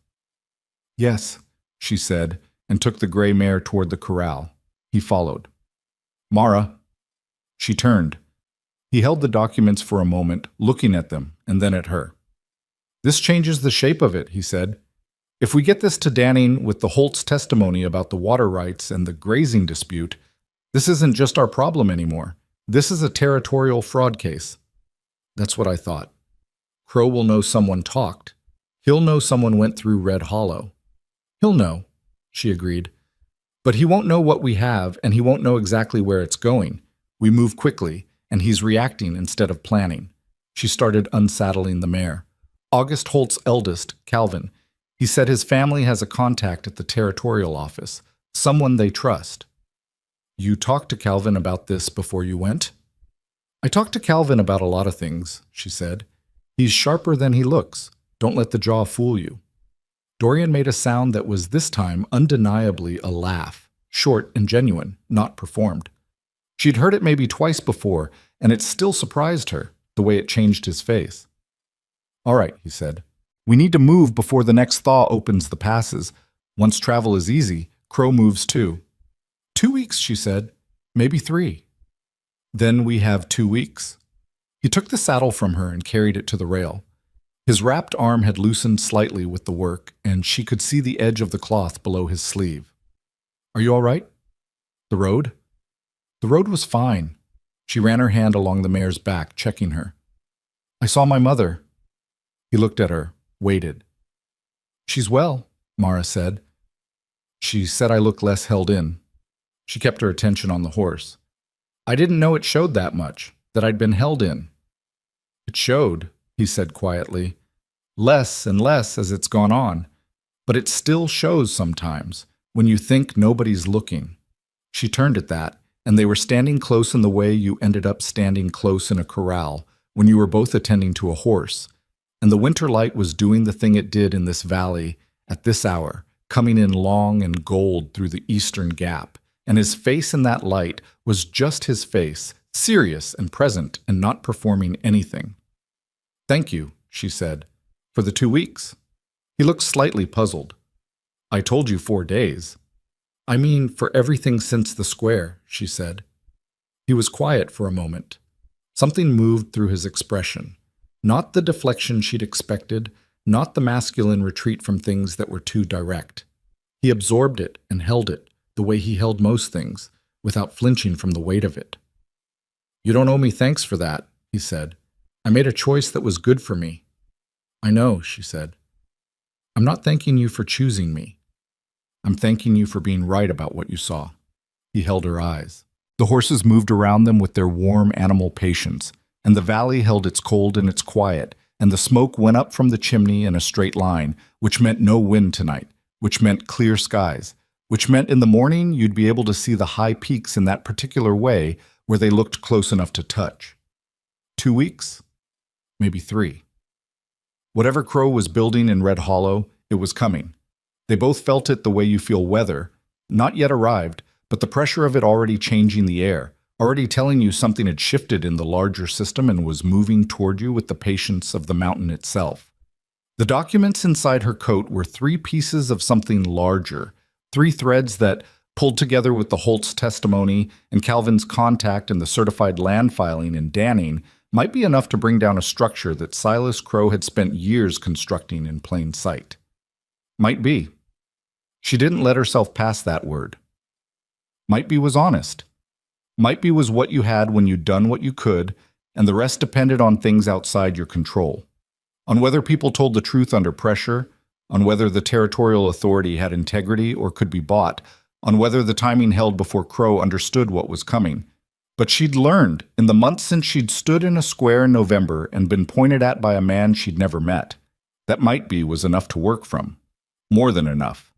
"Yes," she said, and took the gray mare toward the corral. He followed. "Mara." She turned. He held the documents for a moment, looking at them, and then at her. "This changes the shape of it," he said. "If we get this to Danning with the Holt's testimony about the water rights and the grazing dispute, this isn't just our problem anymore. This is a territorial fraud case." "That's what I thought. Crow will know someone talked. He'll know someone went through Red Hollow." "He'll know," she agreed. "But he won't know what we have, and he won't know exactly where it's going. We move quickly, and he's reacting instead of planning." She started unsaddling the mare. "August Holt's eldest, Calvin. He said his family has a contact at the territorial office, someone they trust." You talked to Calvin about this before you went? I talked to Calvin about a lot of things, she said. He's sharper than he looks. Don't let the jaw fool you. Dorian made a sound that was this time undeniably a laugh, short and genuine, not performed. She'd heard it maybe twice before, and it still surprised her, the way it changed his face. All right, he said. We need to move before the next thaw opens the passes. Once travel is easy, Crow moves too. 2 weeks, she said. Maybe 3. Then we have 2 weeks. He took the saddle from her and carried it to the rail. His wrapped arm had loosened slightly with the work, and she could see the edge of the cloth below his sleeve. Are you all right? The road? The road was fine. She ran her hand along the mare's back, checking her. I saw my mother. He looked at her, waited. She's well, Mara said. She said I look less held in. She kept her attention on the horse. I didn't know it showed that much, that I'd been held in. It showed, he said quietly, less and less as it's gone on, but it still shows sometimes, when you think nobody's looking. She turned at that, and they were standing close in the way you ended up standing close in a corral when you were both attending to a horse, and the winter light was doing the thing it did in this valley at this hour, coming in long and gold through the eastern gap, and his face in that light was just his face, serious and present and not performing anything. Thank you, she said, for the 2 weeks. He looked slightly puzzled. I told you 4 days. I mean, for everything since the square, she said. He was quiet for a moment. Something moved through his expression. Not the deflection she'd expected, not the masculine retreat from things that were too direct. He absorbed it and held it, the way he held most things, without flinching from the weight of it. You don't owe me thanks for that, he said. I made a choice that was good for me. I know, she said. I'm not thanking you for choosing me. I'm thanking you for being right about what you saw. He held her eyes. The horses moved around them with their warm animal patience, and the valley held its cold and its quiet, and the smoke went up from the chimney in a straight line, which meant no wind tonight, which meant clear skies, which meant in the morning you'd be able to see the high peaks in that particular way where they looked close enough to touch. 2 weeks? Maybe 3. Whatever Crow was building in Red Hollow, it was coming. They both felt it the way you feel weather, not yet arrived, but the pressure of it already changing the air, already telling you something had shifted in the larger system and was moving toward you with the patience of the mountain itself. The documents inside her coat were 3 pieces of something larger, 3 threads that, pulled together with the Holt's testimony and Calvin's contact and the certified land filing in Danning, might be enough to bring down a structure that Silas Crow had spent years constructing in plain sight. Might be. She didn't let herself pass that word. Might be was honest. Might be was what you had when you'd done what you could, and the rest depended on things outside your control. On whether people told the truth under pressure, on whether the territorial authority had integrity or could be bought, on whether the timing held before Crow understood what was coming. But she'd learned, in the months since she'd stood in a square in November and been pointed at by a man she'd never met, that might be was enough to work from. More than enough.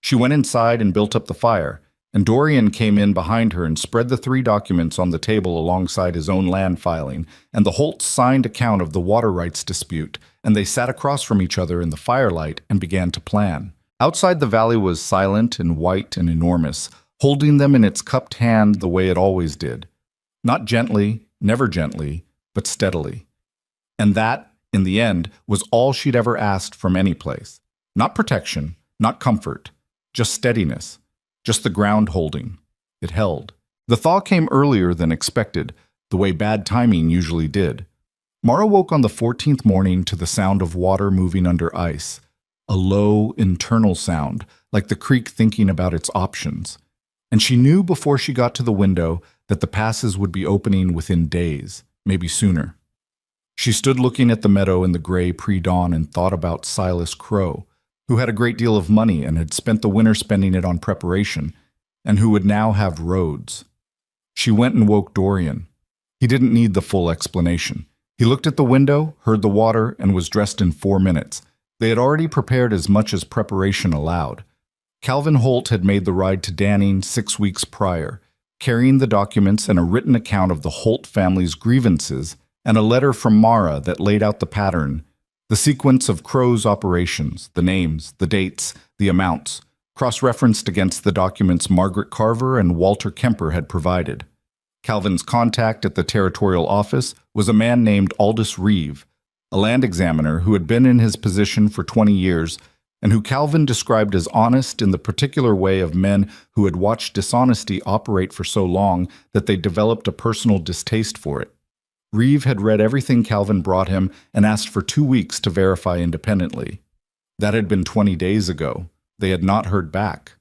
She went inside and built up the fire, and Dorian came in behind her and spread the 3 documents on the table alongside his own land filing, and the Holt's signed account of the water rights dispute, and they sat across from each other in the firelight and began to plan. Outside the valley was silent and white and enormous, holding them in its cupped hand the way it always did. Not gently, never gently, but steadily. And that, in the end, was all she'd ever asked from any place. Not protection, not comfort, just steadiness, just the ground holding. It held. The thaw came earlier than expected, the way bad timing usually did. Mara woke on the 14th morning to the sound of water moving under ice, a low, internal sound, like the creek thinking about its options. And she knew before she got to the window that the passes would be opening within days, maybe sooner. She stood looking at the meadow in the gray pre-dawn and thought about Silas Crow, who had a great deal of money and had spent the winter spending it on preparation, and who would now have roads. She went and woke Dorian. He didn't need the full explanation. He looked at the window, heard the water, and was dressed in 4 minutes. They had already prepared as much as preparation allowed. Calvin Holt had made the ride to Danning 6 weeks prior. carrying the documents and a written account of the Holt family's grievances and a letter from Mara that laid out the pattern, the sequence of Crow's operations, the names, the dates, the amounts, cross-referenced against the documents Margaret Carver and Walter Kemper had provided. Calvin's contact at the territorial office was a man named Aldous Reeve, a land examiner who had been in his position for 20 years and who Calvin described as honest in the particular way of men who had watched dishonesty operate for so long that they developed a personal distaste for it. Reeve had read everything Calvin brought him and asked for 2 weeks to verify independently. That had been 20 days ago. They had not heard back.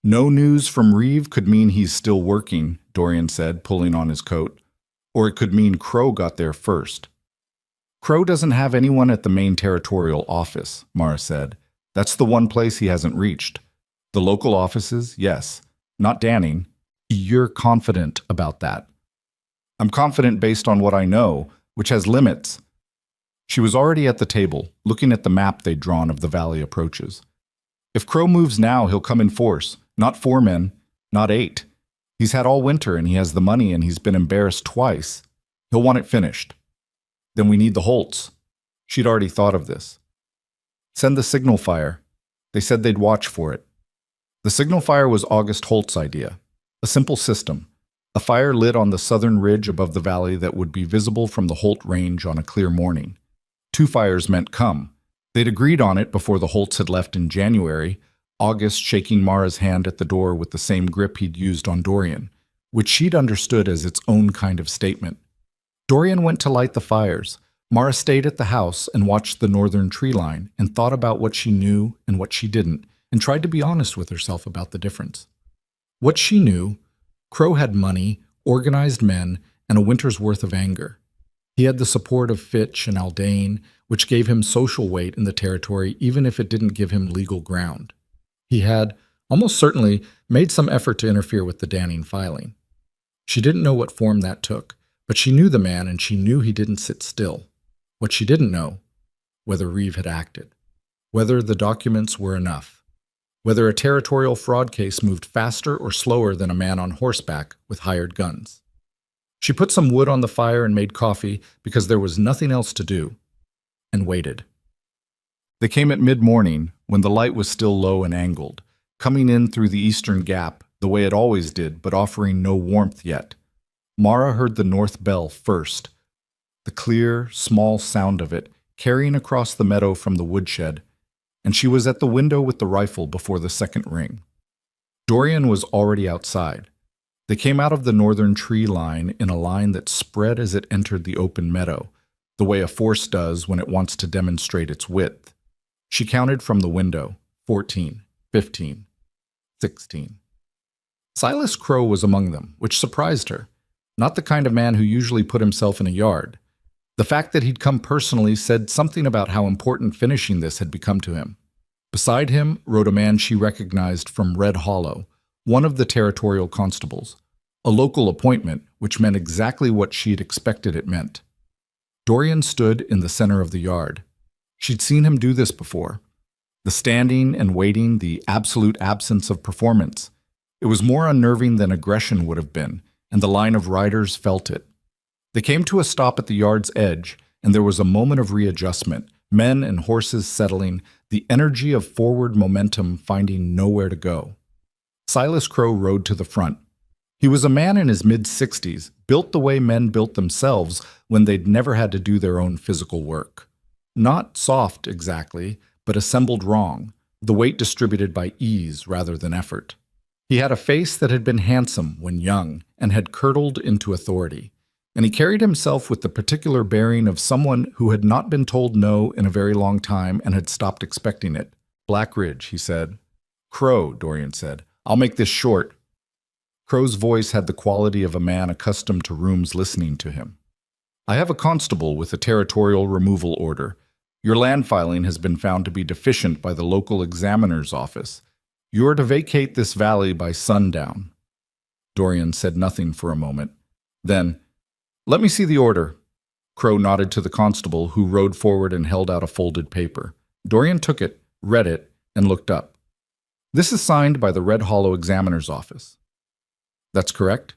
No news from Reeve could mean he's still working, Dorian said, pulling on his coat. Or it could mean Crow got there first. Crow doesn't have anyone at the main territorial office, Mara said. That's the one place he hasn't reached. The local offices, yes. Not Danning. You're confident about that. I'm confident based on what I know, which has limits. She was already at the table, looking at the map they'd drawn of the valley approaches. If Crow moves now, he'll come in force. Not 4 men, not 8. He's had all winter and he has the money and he's been embarrassed twice. He'll want it finished. Then we need the Holts. She'd already thought of this. Send the signal fire. They said they'd watch for it. The signal fire was August Holt's idea. A simple system. A fire lit on the southern ridge above the valley that would be visible from the Holt Range on a clear morning. 2 fires meant come. They'd agreed on it before the Holts had left in January, August shaking Mara's hand at the door with the same grip he'd used on Dorian, which she'd understood as its own kind of statement. Dorian went to light the fires. Mara stayed at the house and watched the northern tree line and thought about what she knew and what she didn't, and tried to be honest with herself about the difference. What she knew, Crow had money, organized men, and a winter's worth of anger. He had the support of Fitch and Aldane, which gave him social weight in the territory even if it didn't give him legal ground. He had, almost certainly, made some effort to interfere with the Danning filing. She didn't know what form that took, but she knew the man and she knew he didn't sit still. What she didn't know, whether Reeve had acted, whether the documents were enough, whether a territorial fraud case moved faster or slower than a man on horseback with hired guns. She put some wood on the fire and made coffee because there was nothing else to do, and waited. They came at mid-morning, when the light was still low and angled, coming in through the eastern gap, the way it always did, but offering no warmth yet. Mara heard the north bell first, the clear, small sound of it, carrying across the meadow from the woodshed, and she was at the window with the rifle before the second ring. Dorian was already outside. They came out of the northern tree line in a line that spread as it entered the open meadow, the way a force does when it wants to demonstrate its width. She counted from the window, 14, 15, 16. Silas Crow was among them, which surprised her. Not the kind of man who usually put himself in a yard. The fact that he'd come personally said something about how important finishing this had become to him. Beside him rode a man she recognized from Red Hollow, one of the territorial constables, a local appointment which meant exactly what she'd expected it meant. Dorian stood in the center of the yard. She'd seen him do this before. The standing and waiting, the absolute absence of performance. It was more unnerving than aggression would have been, and the line of riders felt it. They came to a stop at the yard's edge, and there was a moment of readjustment, men and horses settling, the energy of forward momentum finding nowhere to go. Silas Crow rode to the front. He was a man in his mid-60s, built the way men built themselves when they'd never had to do their own physical work. Not soft exactly, but assembled wrong, the weight distributed by ease rather than effort. He had a face that had been handsome when young and had curdled into authority, and he carried himself with the particular bearing of someone who had not been told no in a very long time and had stopped expecting it. "Blackridge," he said. "Crow," Dorian said. "I'll make this short." Crow's voice had the quality of a man accustomed to rooms listening to him. "I have a constable with a territorial removal order. Your land filing has been found to be deficient by the local examiner's office. You are to vacate this valley by sundown." Dorian said nothing for a moment. Then, "Let me see the order." Crow nodded to the constable, who rode forward and held out a folded paper. Dorian took it, read it, and looked up. "This is signed by the Red Hollow examiner's office." That's correct.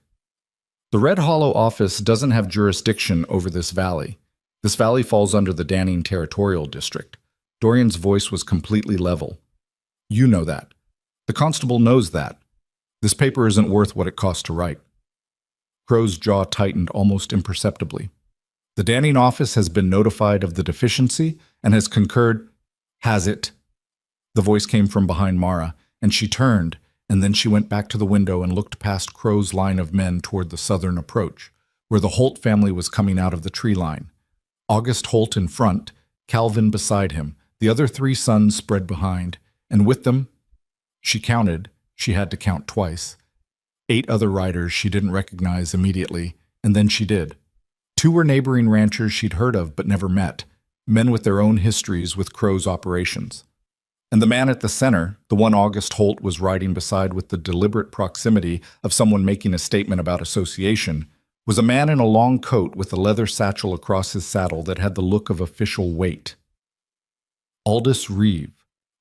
The Red Hollow office doesn't have jurisdiction over this valley. This valley falls under the Danning Territorial District. Dorian's voice was completely level. You know that. The constable knows that. This paper isn't worth what it costs to write. Crow's jaw tightened almost imperceptibly. The Danning office has been notified of the deficiency and has concurred. Has it? The voice came from behind Mara, and she turned, and then she went back to the window and looked past Crow's line of men toward the southern approach, where the Holt family was coming out of the tree line. August Holt in front, Calvin beside him, the other 3 sons spread behind, and with them, she counted, she had to count twice, 8 other riders she didn't recognize immediately, and then she did. 2 were neighboring ranchers she'd heard of but never met, men with their own histories with Crow's operations. And the man at the center, the one August Holt was riding beside with the deliberate proximity of someone making a statement about association, was a man in a long coat with a leather satchel across his saddle that had the look of official weight. Aldous Reeve.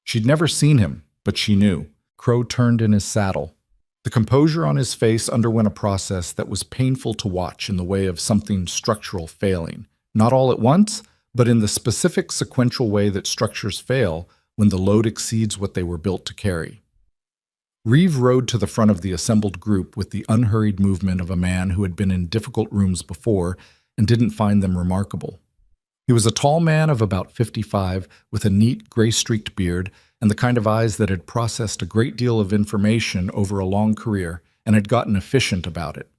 She'd never seen him, but she knew. Crow turned in his saddle. The composure on his face underwent a process that was painful to watch in the way of something structural failing, not all at once, but in the specific sequential way that structures fail when the load exceeds what they were built to carry. Reeve rode to the front of the assembled group with the unhurried movement of a man who had been in difficult rooms before and didn't find them remarkable. He was a tall man of about 55 with a neat gray-streaked beard and the kind of eyes that had processed a great deal of information over a long career and had gotten efficient about it.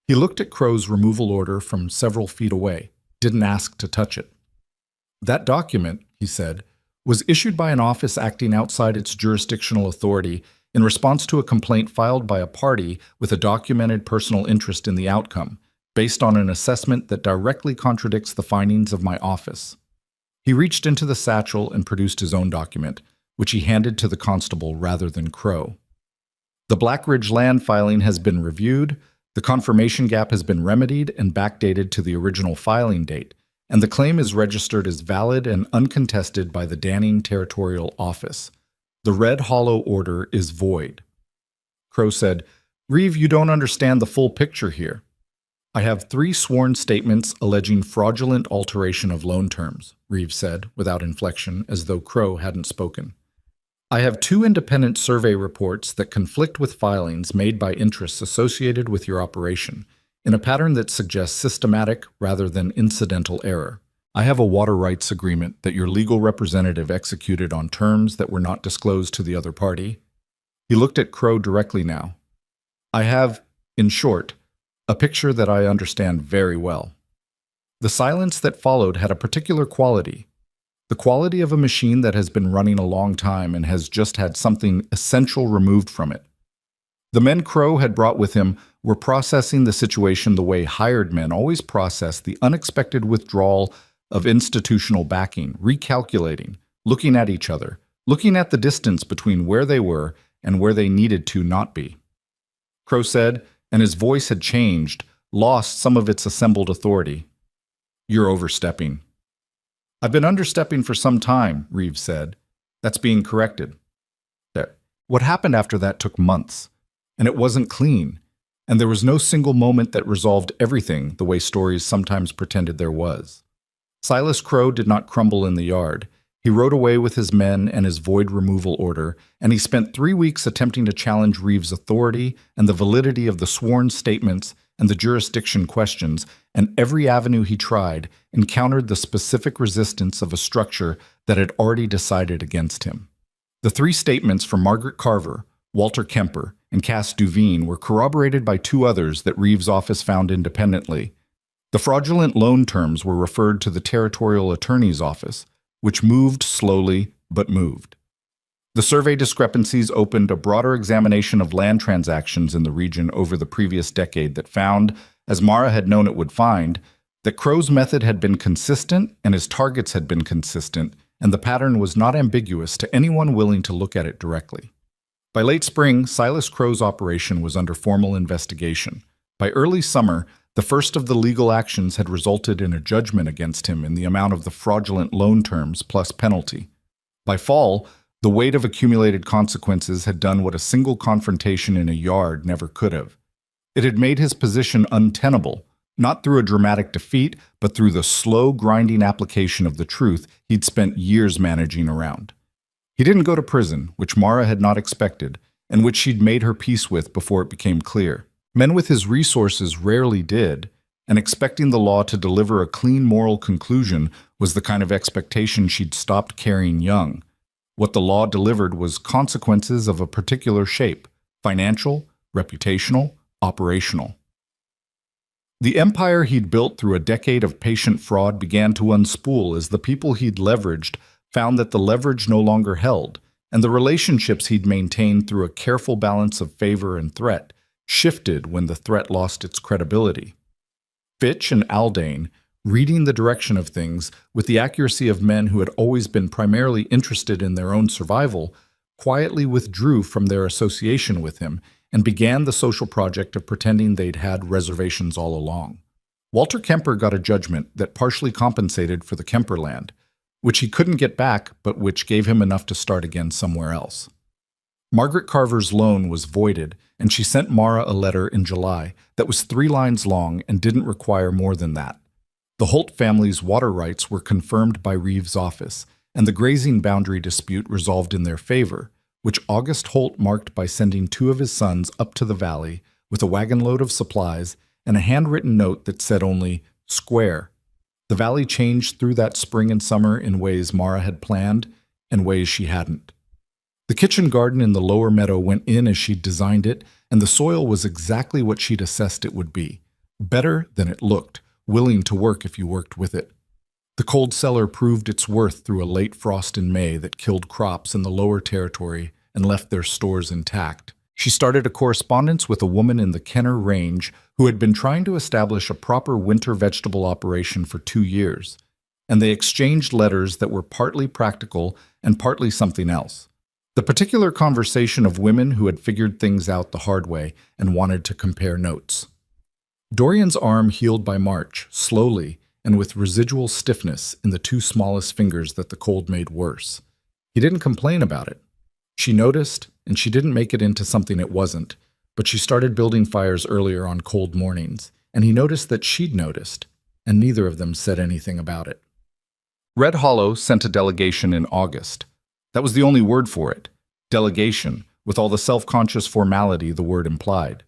He looked at Crow's removal order from several feet away, didn't ask to touch it. That document, he said, was issued by an office acting outside its jurisdictional authority in response to a complaint filed by a party with a documented personal interest in the outcome, based on an assessment that directly contradicts the findings of my office. He reached into the satchel and produced his own document, which he handed to the constable rather than Crow. The Blackridge land filing has been reviewed, the confirmation gap has been remedied and backdated to the original filing date, and the claim is registered as valid and uncontested by the Danning Territorial Office. The Red Hollow order is void. Crow said, Reeve, you don't understand the full picture here. I have 3 sworn statements alleging fraudulent alteration of loan terms, Reeve said, without inflection, as though Crow hadn't spoken. I have 2 independent survey reports that conflict with filings made by interests associated with your operation, in a pattern that suggests systematic rather than incidental error. I have a water rights agreement that your legal representative executed on terms that were not disclosed to the other party. He looked at Crow directly now. I have, in short, a picture that I understand very well. The silence that followed had a particular quality, the quality of a machine that has been running a long time and has just had something essential removed from it. The men Crow had brought with him were processing the situation the way hired men always process the unexpected withdrawal of institutional backing, recalculating, looking at each other, looking at the distance between where they were and where they needed to not be. Crow said, and his voice had changed, lost some of its assembled authority. You're overstepping. I've been understepping for some time, Reeves said. That's being corrected. What happened after that took months, and it wasn't clean, and there was no single moment that resolved everything the way stories sometimes pretended there was. Silas Crow did not crumble in the yard. He rode away with his men and his void removal order, and he spent 3 weeks attempting to challenge Reeves' authority and the validity of the sworn statements and the jurisdiction questions, and every avenue he tried encountered the specific resistance of a structure that had already decided against him. The 3 statements from Margaret Carver, Walter Kemper, and Cass Duveen were corroborated by 2 others that Reeves' office found independently. The fraudulent loan terms were referred to the Territorial Attorney's Office, which moved slowly but moved. The survey discrepancies opened a broader examination of land transactions in the region over the previous decade that found, as Mara had known it would find, that Crow's method had been consistent and his targets had been consistent, and the pattern was not ambiguous to anyone willing to look at it directly. By late spring, Silas Crow's operation was under formal investigation. By early summer, the first of the legal actions had resulted in a judgment against him in the amount of the fraudulent loan terms plus penalty. By fall, the weight of accumulated consequences had done what a single confrontation in a yard never could have. It had made his position untenable, not through a dramatic defeat, but through the slow, grinding application of the truth he'd spent years managing around. He didn't go to prison, which Mara had not expected, and which she'd made her peace with before it became clear. Men with his resources rarely did, and expecting the law to deliver a clean moral conclusion was the kind of expectation she'd stopped carrying young. What the law delivered was consequences of a particular shape: financial, reputational, operational. The empire he'd built through a decade of patient fraud began to unspool as the people he'd leveraged found that the leverage no longer held, and the relationships he'd maintained through a careful balance of favor and threat shifted when the threat lost its credibility. Fitch and Aldane, reading the direction of things with the accuracy of men who had always been primarily interested in their own survival, quietly withdrew from their association with him and began the social project of pretending they'd had reservations all along. Walter Kemper got a judgment that partially compensated for the Kemper land, which he couldn't get back but which gave him enough to start again somewhere else. Margaret Carver's loan was voided, and she sent Mara a letter in July that was 3 lines long and didn't require more than that. The Holt family's water rights were confirmed by Reeves' office, and the grazing boundary dispute resolved in their favor, which August Holt marked by sending 2 of his sons up to the valley with a wagon load of supplies and a handwritten note that said only, "Square." The valley changed through that spring and summer in ways Mara had planned and ways she hadn't. The kitchen garden in the lower meadow went in as she'd designed it, and the soil was exactly what she'd assessed it would be. Better than it looked, willing to work if you worked with it. The cold cellar proved its worth through a late frost in May that killed crops in the lower territory and left their stores intact. She started a correspondence with a woman in the Kenner Range who had been trying to establish a proper winter vegetable operation for 2 years, and they exchanged letters that were partly practical and partly something else. The particular conversation of women who had figured things out the hard way and wanted to compare notes. Dorian's arm healed by March, slowly and with residual stiffness in the 2 smallest fingers that the cold made worse. He didn't complain about it. She noticed, and she didn't make it into something it wasn't, but she started building fires earlier on cold mornings, and he noticed that she'd noticed, and neither of them said anything about it. Red Hollow sent a delegation in August. That was the only word for it. Delegation, with all the self-conscious formality the word implied.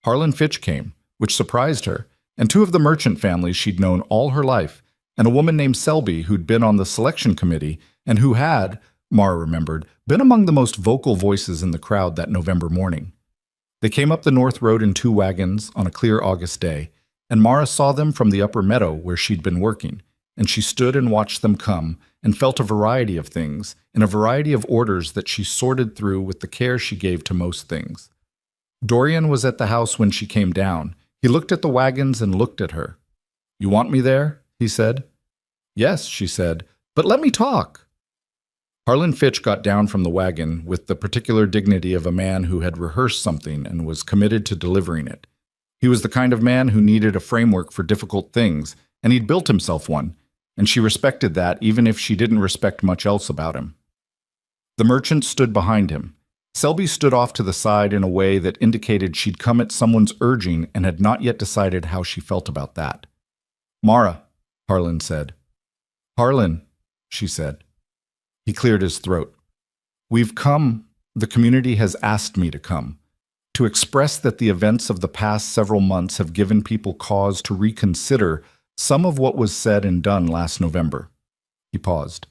Harlan Fitch came, which surprised her, and 2 of the merchant families she'd known all her life, and a woman named Selby who'd been on the selection committee and who had, Mara remembered, been among the most vocal voices in the crowd that November morning. They came up the North Road in 2 wagons on a clear August day, and Mara saw them from the upper meadow where she'd been working, and she stood and watched them come and felt a variety of things in a variety of orders that she sorted through with the care she gave to most things. Dorian was at the house when she came down. He looked at the wagons and looked at her. "You want me there?" he said. "Yes," she said, "but let me talk." Harlan Fitch got down from the wagon with the particular dignity of a man who had rehearsed something and was committed to delivering it. He was the kind of man who needed a framework for difficult things, and he'd built himself one, and she respected that even if she didn't respect much else about him. The merchant stood behind him. Selby stood off to the side in a way that indicated she'd come at someone's urging and had not yet decided how she felt about that. "Mara," Harlan said. "Harlan," she said. He cleared his throat. "We've come, the community has asked me to come, to express that the events of the past several months have given people cause to reconsider some of what was said and done last November." He paused.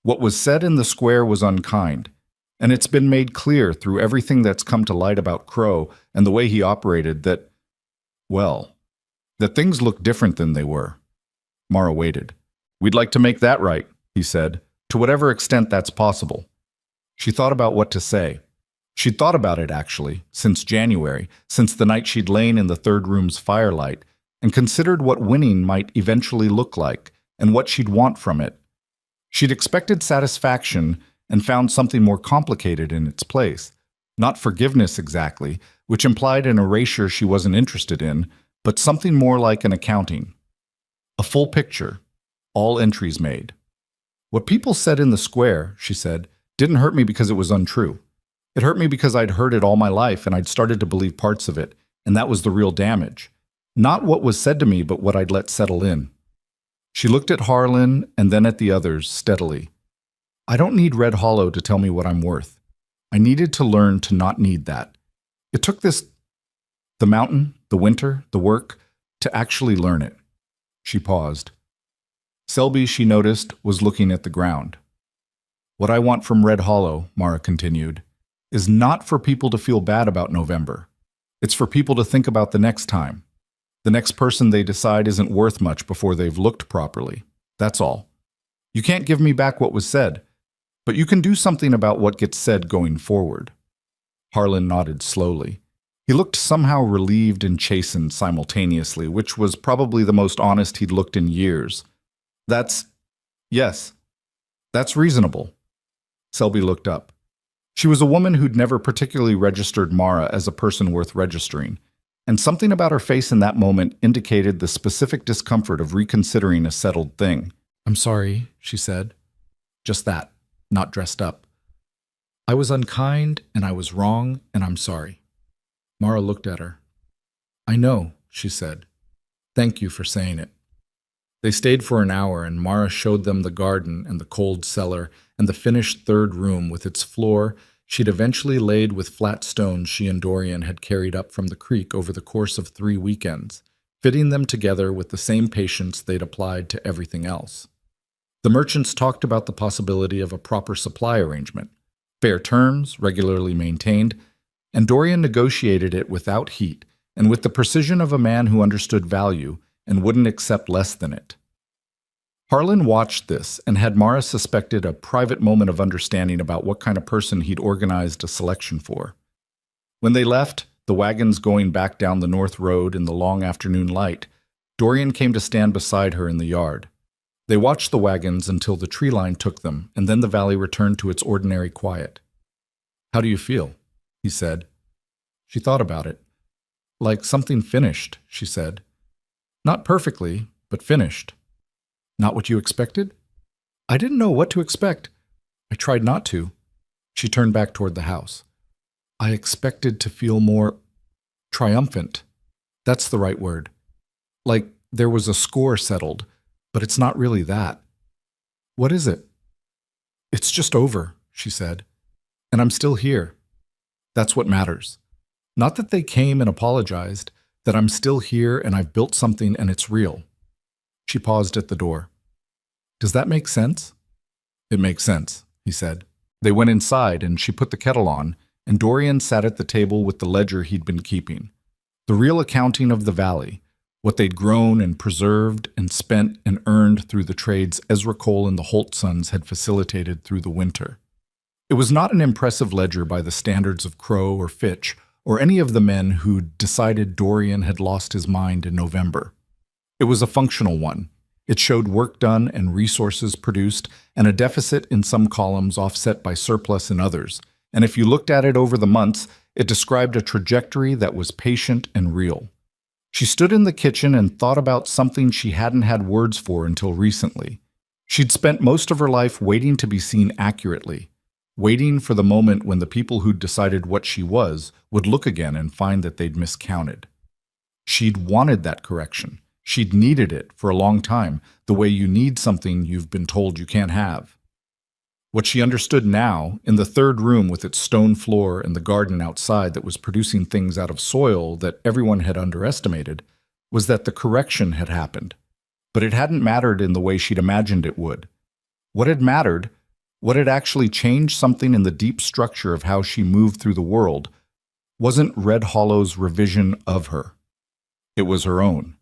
"What was said in the square was unkind, and it's been made clear through everything that's come to light about Crow and the way he operated that, well, that things look different than they were." Mara waited. "We'd like to make that right," he said, "to whatever extent that's possible." She thought about what to say. She'd thought about it, actually, since January, since the night she'd lain in the third room's firelight, and considered what winning might eventually look like and what she'd want from it. She'd expected satisfaction and found something more complicated in its place. Not forgiveness exactly, which implied an erasure she wasn't interested in, but something more like an accounting. A full picture, all entries made. "What people said in the square," she said, "didn't hurt me because it was untrue. It hurt me because I'd heard it all my life and I'd started to believe parts of it, And that was the real damage. Not what was said to me, but what I'd let settle in. She looked at Harlan and then at the others steadily. I don't need Red Hollow to tell me what I'm worth. I needed to learn to not need that. It took the mountain, the winter, the work, to actually learn it. She paused. Selby, she noticed, was looking at the ground. What I want from Red Hollow, Mara continued, is not for people to feel bad about November. It's for people to think about the next time. The next person they decide isn't worth much before they've looked properly. That's all. You can't give me back what was said, but you can do something about what gets said going forward. Harlan nodded slowly. He looked somehow relieved and chastened simultaneously, which was probably the most honest he'd looked in years. Yes, that's reasonable. Selby looked up. She was a woman who'd never particularly registered Mara as a person worth registering, and something about her face in that moment indicated the specific discomfort of reconsidering a settled thing. I'm sorry, she said. Just that, not dressed up. I was unkind, and I was wrong, and I'm sorry. Mara looked at her. I know, she said. Thank you for saying it. They stayed for an hour, and Mara showed them the garden and the cold cellar and the finished third room with its floor she'd eventually laid with flat stones she and Dorian had carried up from the creek over the course of 3 weekends, fitting them together with the same patience they'd applied to everything else. The merchants talked about the possibility of a proper supply arrangement, fair terms, regularly maintained, and Dorian negotiated it without heat and with the precision of a man who understood value and wouldn't accept less than it. Harlan watched this and had Mara suspected a private moment of understanding about what kind of person he'd organized a selection for. When they left, the wagons going back down the north road in the long afternoon light, Dorian came to stand beside her in the yard. They watched the wagons until the tree line took them, and then the valley returned to its ordinary quiet. How do you feel? He said. She thought about it. Like something finished, she said. Not perfectly, but finished. Not what you expected? I didn't know what to expect. I tried not to. She turned back toward the house. I expected to feel more triumphant. That's the right word. Like there was a score settled, but it's not really that. What is it? It's just over, she said. And I'm still here. That's what matters. Not that they came and apologized, that I'm still here and I've built something and it's real. She paused at the door. Does that make sense? It makes sense, he said. They went inside and she put the kettle on, and Dorian sat at the table with the ledger he'd been keeping. The real accounting of the valley, what they'd grown and preserved and spent and earned through the trades Ezra Cole and the Holt sons had facilitated through the winter. It was not an impressive ledger by the standards of Crow or Fitch or any of the men who'd decided Dorian had lost his mind in November. It was a functional one. It showed work done and resources produced, and a deficit in some columns offset by surplus in others. And if you looked at it over the months, it described a trajectory that was patient and real. She stood in the kitchen and thought about something she hadn't had words for until recently. She'd spent most of her life waiting to be seen accurately, waiting for the moment when the people who'd decided what she was would look again and find that they'd miscounted. She'd wanted that correction. She'd needed it for a long time, the way you need something you've been told you can't have. What she understood now, in the third room with its stone floor and the garden outside that was producing things out of soil that everyone had underestimated, was that the correction had happened. But it hadn't mattered in the way she'd imagined it would. What had mattered, what had actually changed something in the deep structure of how she moved through the world, wasn't Red Hollow's revision of her. It was her own.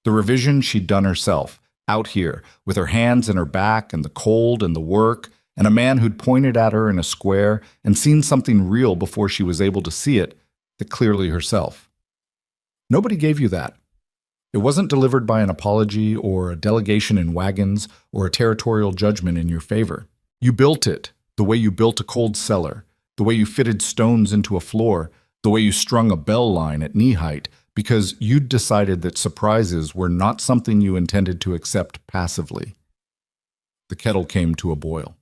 The revision she'd done herself, out here, with her hands in her back and the cold and the work, and a man who'd pointed at her in a square and seen something real before she was able to see it, that clearly herself. Nobody gave you that. It wasn't delivered by an apology or a delegation in wagons or a territorial judgment in your favor. You built it, the way you built a cold cellar, the way you fitted stones into a floor, the way you strung a bell line at knee height, because you'd decided that surprises were not something you intended to accept passively. The kettle came to a boil.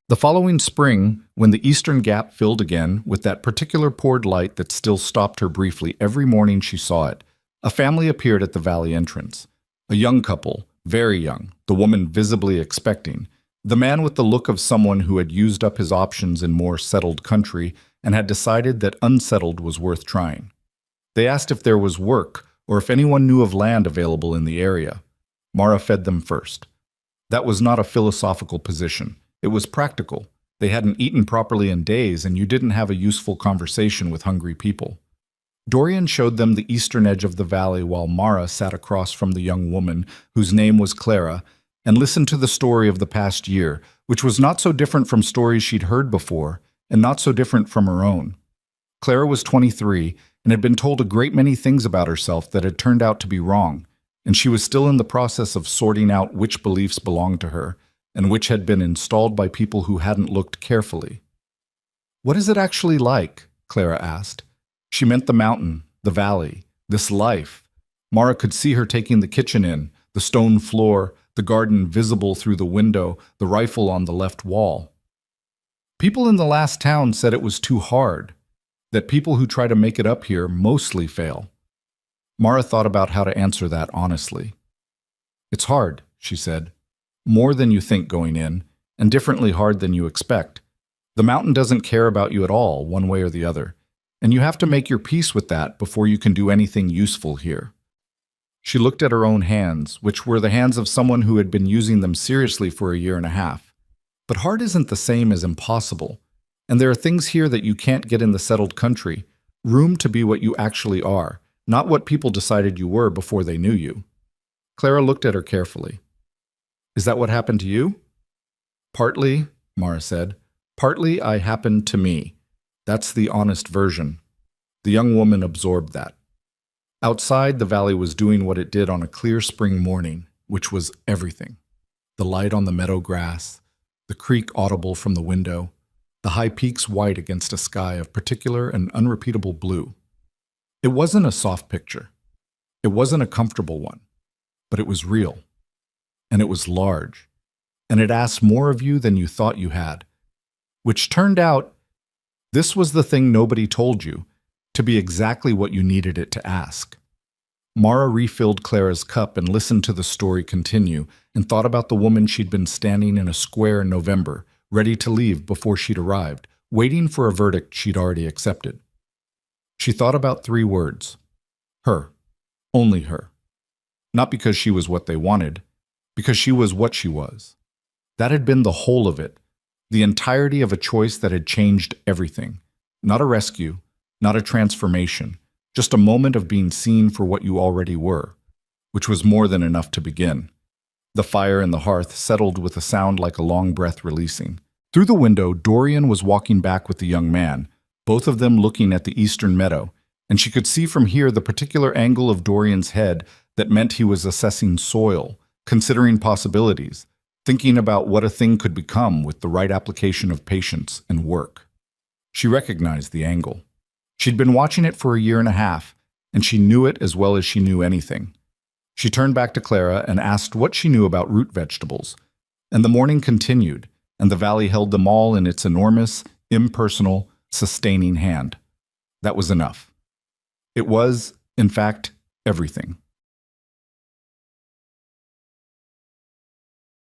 The following spring, when the eastern gap filled again with that particular poured light that still stopped her briefly every morning she saw it, a family appeared at the valley entrance. A young couple, very young, the woman visibly expecting, the man with the look of someone who had used up his options in more settled country and had decided that unsettled was worth trying. They asked if there was work or if anyone knew of land available in the area. Mara fed them first. That was not a philosophical position. It was practical. They hadn't eaten properly in days, and you didn't have a useful conversation with hungry people. Dorian showed them the eastern edge of the valley while Mara sat across from the young woman, whose name was Clara, and listened to the story of the past year, which was not so different from stories she'd heard before, and not so different from her own. Clara was 23 and had been told a great many things about herself that had turned out to be wrong, and she was still in the process of sorting out which beliefs belonged to her and which had been installed by people who hadn't looked carefully. "What is it actually like?" Clara asked. She meant the mountain, the valley, this life. Mara could see her taking the kitchen in, the stone floor, the garden visible through the window, the rifle on the left wall. People in the last town said it was too hard, that people who try to make it up here mostly fail. Mara thought about how to answer that honestly. "It's hard," she said. "More than you think going in, and differently hard than you expect. The mountain doesn't care about you at all, one way or the other, and you have to make your peace with that before you can do anything useful here." She looked at her own hands, which were the hands of someone who had been using them seriously for a year and a half. But hard isn't the same as impossible, and there are things here that you can't get in the settled country, room to be what you actually are, not what people decided you were before they knew you. Clara looked at her carefully. "Is that what happened to you?" "Partly," Mara said. "Partly I happened to me. That's the honest version." The young woman absorbed that. Outside, the valley was doing what it did on a clear spring morning, which was everything. The light on the meadow grass, the creek audible from the window, the high peaks white against a sky of particular and unrepeatable blue. It wasn't a soft picture. It wasn't a comfortable one, but it was real. And it was large. And it asked more of you than you thought you had. Which turned out, this was the thing nobody told you, to be exactly what you needed it to ask. Mara refilled Clara's cup and listened to the story continue and thought about the woman she'd been standing in a square in November, ready to leave before she'd arrived, waiting for a verdict she'd already accepted. She thought about 3 words. Her. Only her. Not because she was what they wanted, because she was what she was. That had been the whole of it, the entirety of a choice that had changed everything. Not a rescue, not a transformation, just a moment of being seen for what you already were, which was more than enough to begin. The fire in the hearth settled with a sound like a long breath releasing. Through the window, Dorian was walking back with the young man, both of them looking at the eastern meadow, and she could see from here the particular angle of Dorian's head that meant he was assessing soil, considering possibilities, thinking about what a thing could become with the right application of patience and work. She recognized the angle. She'd been watching it for a year and a half, and she knew it as well as she knew anything. She turned back to Clara and asked what she knew about root vegetables, and the morning continued, and the valley held them all in its enormous, impersonal, sustaining hand. That was enough. It was, in fact, everything.